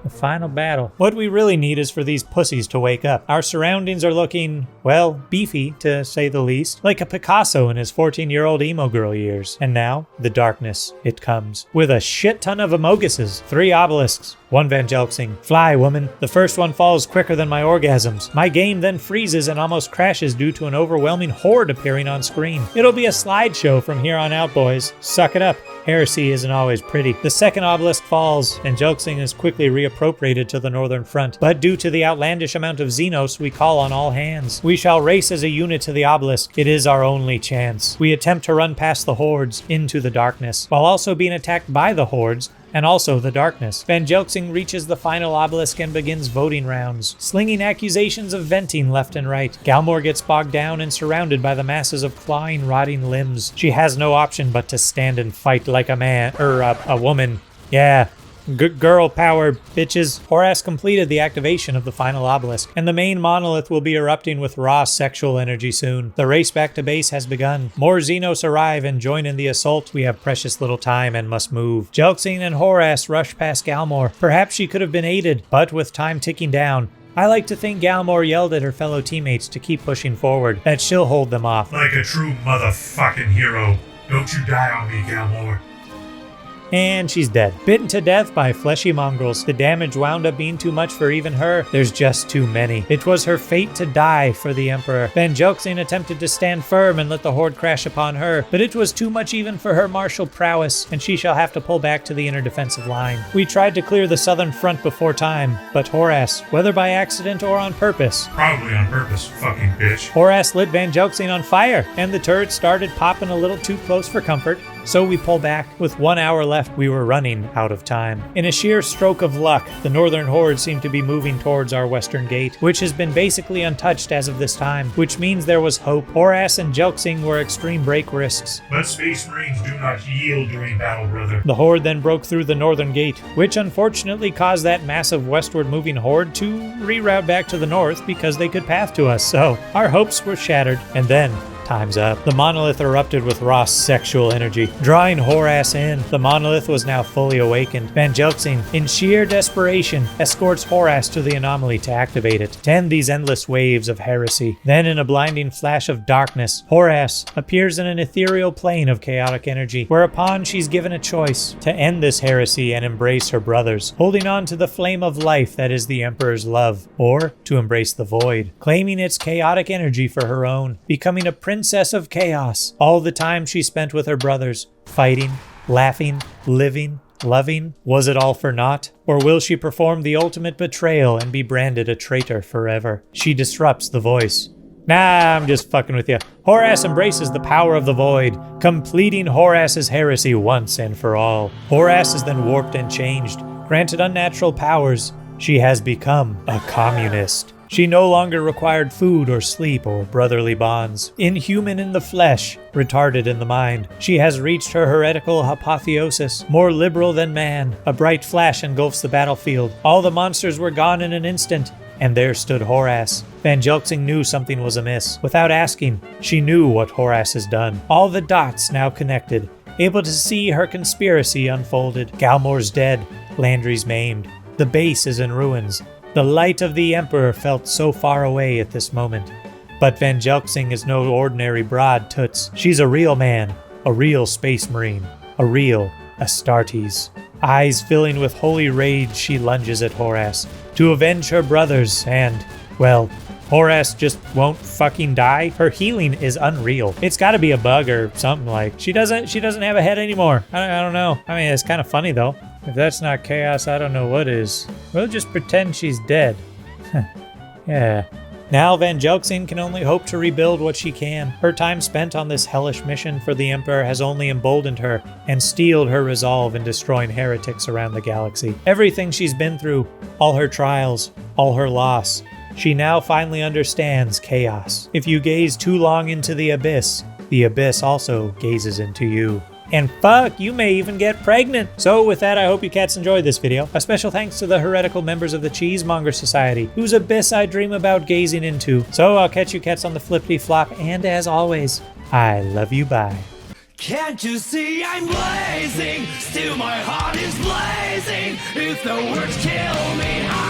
final battle. What we really need is for these pussies to wake up. Our surroundings are looking, well, beefy, to say the least. Like a Picasso in his 14-year-old emo girl years. And now, the darkness. It comes. With a shit ton of Amoguses, 3 obelisks, 1 Van Jelksing. Fly, woman. The first one falls quicker than my orgasms. My game then freezes and almost crashes due to an overwhelming horde appearing on screen. It'll be a slideshow from here on out, boys. Suck it up. Heresy isn't always pretty. The second obelisk falls, and Jelksing is quickly reappropriated to the northern front. But due to the outlandish amount of Xenos, we call on all hands. We shall race as a unit to the obelisk. It is our only chance. We attempt to run past the hordes into the darkness, while also being attacked by the hordes, and also the darkness. Van Jelksing reaches the final obelisk and begins voting rounds, slinging accusations of venting left and right. Galmor gets bogged down and surrounded by the masses of clawing, rotting limbs. She has no option but to stand and fight like a man, a woman. Yeah. Girl power, bitches. Horace completed the activation of the final obelisk, and the main monolith will be erupting with raw sexual energy soon. The race back to base has begun. More Xenos arrive and join in the assault. We have precious little time and must move. Jelksing and Horace rush past Galmor. Perhaps she could have been aided, but with time ticking down, I like to think Galmor yelled at her fellow teammates to keep pushing forward, that she'll hold them off. Like a true motherfucking hero. Don't you die on me, Galmor. And she's dead. Bitten to death by fleshy mongrels. The damage wound up being too much for even her. There's just too many. It was her fate to die for the Emperor. Van Jelksing attempted to stand firm and let the horde crash upon her, but it was too much even for her martial prowess, and she shall have to pull back to the inner defensive line. We tried to clear the southern front before time, but Horace, whether by accident or on purpose, Probably on purpose, fucking bitch. Horace lit Van Jelksing on fire, and the turret started popping a little too close for comfort. So we pull back. With 1 hour left, we were running out of time. In a sheer stroke of luck, the northern horde seemed to be moving towards our western gate, which has been basically untouched as of this time, which means there was hope. Horace and Jelksing were extreme break risks. But Space Marines do not yield during battle, brother. The horde then broke through the northern gate, which unfortunately caused that massive westward moving horde to reroute back to the north because they could path to us, so our hopes were shattered. And then, time's up. The monolith erupted with raw sexual energy, drawing Horace in. The monolith was now fully awakened. Van Jelksing, in sheer desperation, escorts Horace to the anomaly to activate it, to end these endless waves of heresy. Then, in a blinding flash of darkness, Horace appears in an ethereal plane of chaotic energy, whereupon she's given a choice to end this heresy and embrace her brothers, holding on to the flame of life that is the Emperor's love, or to embrace the void, claiming its chaotic energy for her own, becoming a princess of chaos. All the time she spent with her brothers, fighting, laughing, living, loving, was it all for naught? Or will she perform the ultimate betrayal and be branded a traitor forever? She disrupts the voice. Nah, I'm just fucking with you. Horace embraces the power of the void, completing Horace's heresy once and for all. Horace is then warped and changed. Granted unnatural powers, she has become a communist. She no longer required food or sleep or brotherly bonds. Inhuman in the flesh, retarded in the mind, she has reached her heretical apotheosis, more liberal than man. A bright flash engulfs the battlefield. All the monsters were gone in an instant, and there stood Horace. Van Jelksing knew something was amiss. Without asking, she knew what Horace has done. All the dots now connected, able to see her conspiracy unfolded. Galmor's dead, Landry's maimed. The base is in ruins. The light of the Emperor felt so far away at this moment. But Van Jelksing is no ordinary broad toots. She's a real man, a real Space Marine, a real Astartes. Eyes filling with holy rage, she lunges at Horace to avenge her brothers and, well, Horace just won't fucking die. Her healing is unreal. It's gotta be a bug or something like. She doesn't have a head anymore. I don't know. I mean, it's kind of funny though. If that's not chaos, I don't know what is. We'll just pretend she's dead. Yeah. Now Van Jelksing can only hope to rebuild what she can. Her time spent on this hellish mission for the Emperor has only emboldened her and steeled her resolve in destroying heretics around the galaxy. Everything she's been through, all her trials, all her loss, she now finally understands chaos. If you gaze too long into the abyss also gazes into you. And fuck, you may even get pregnant. So with that, I hope you cats enjoyed this video. A special thanks to the heretical members of the Cheesemonger Society, whose abyss I dream about gazing into. So I'll catch you cats on the flippity flop, and as always, I love you, bye. Can't you see I'm blazing? Still my heart is blazing. If the words kill me,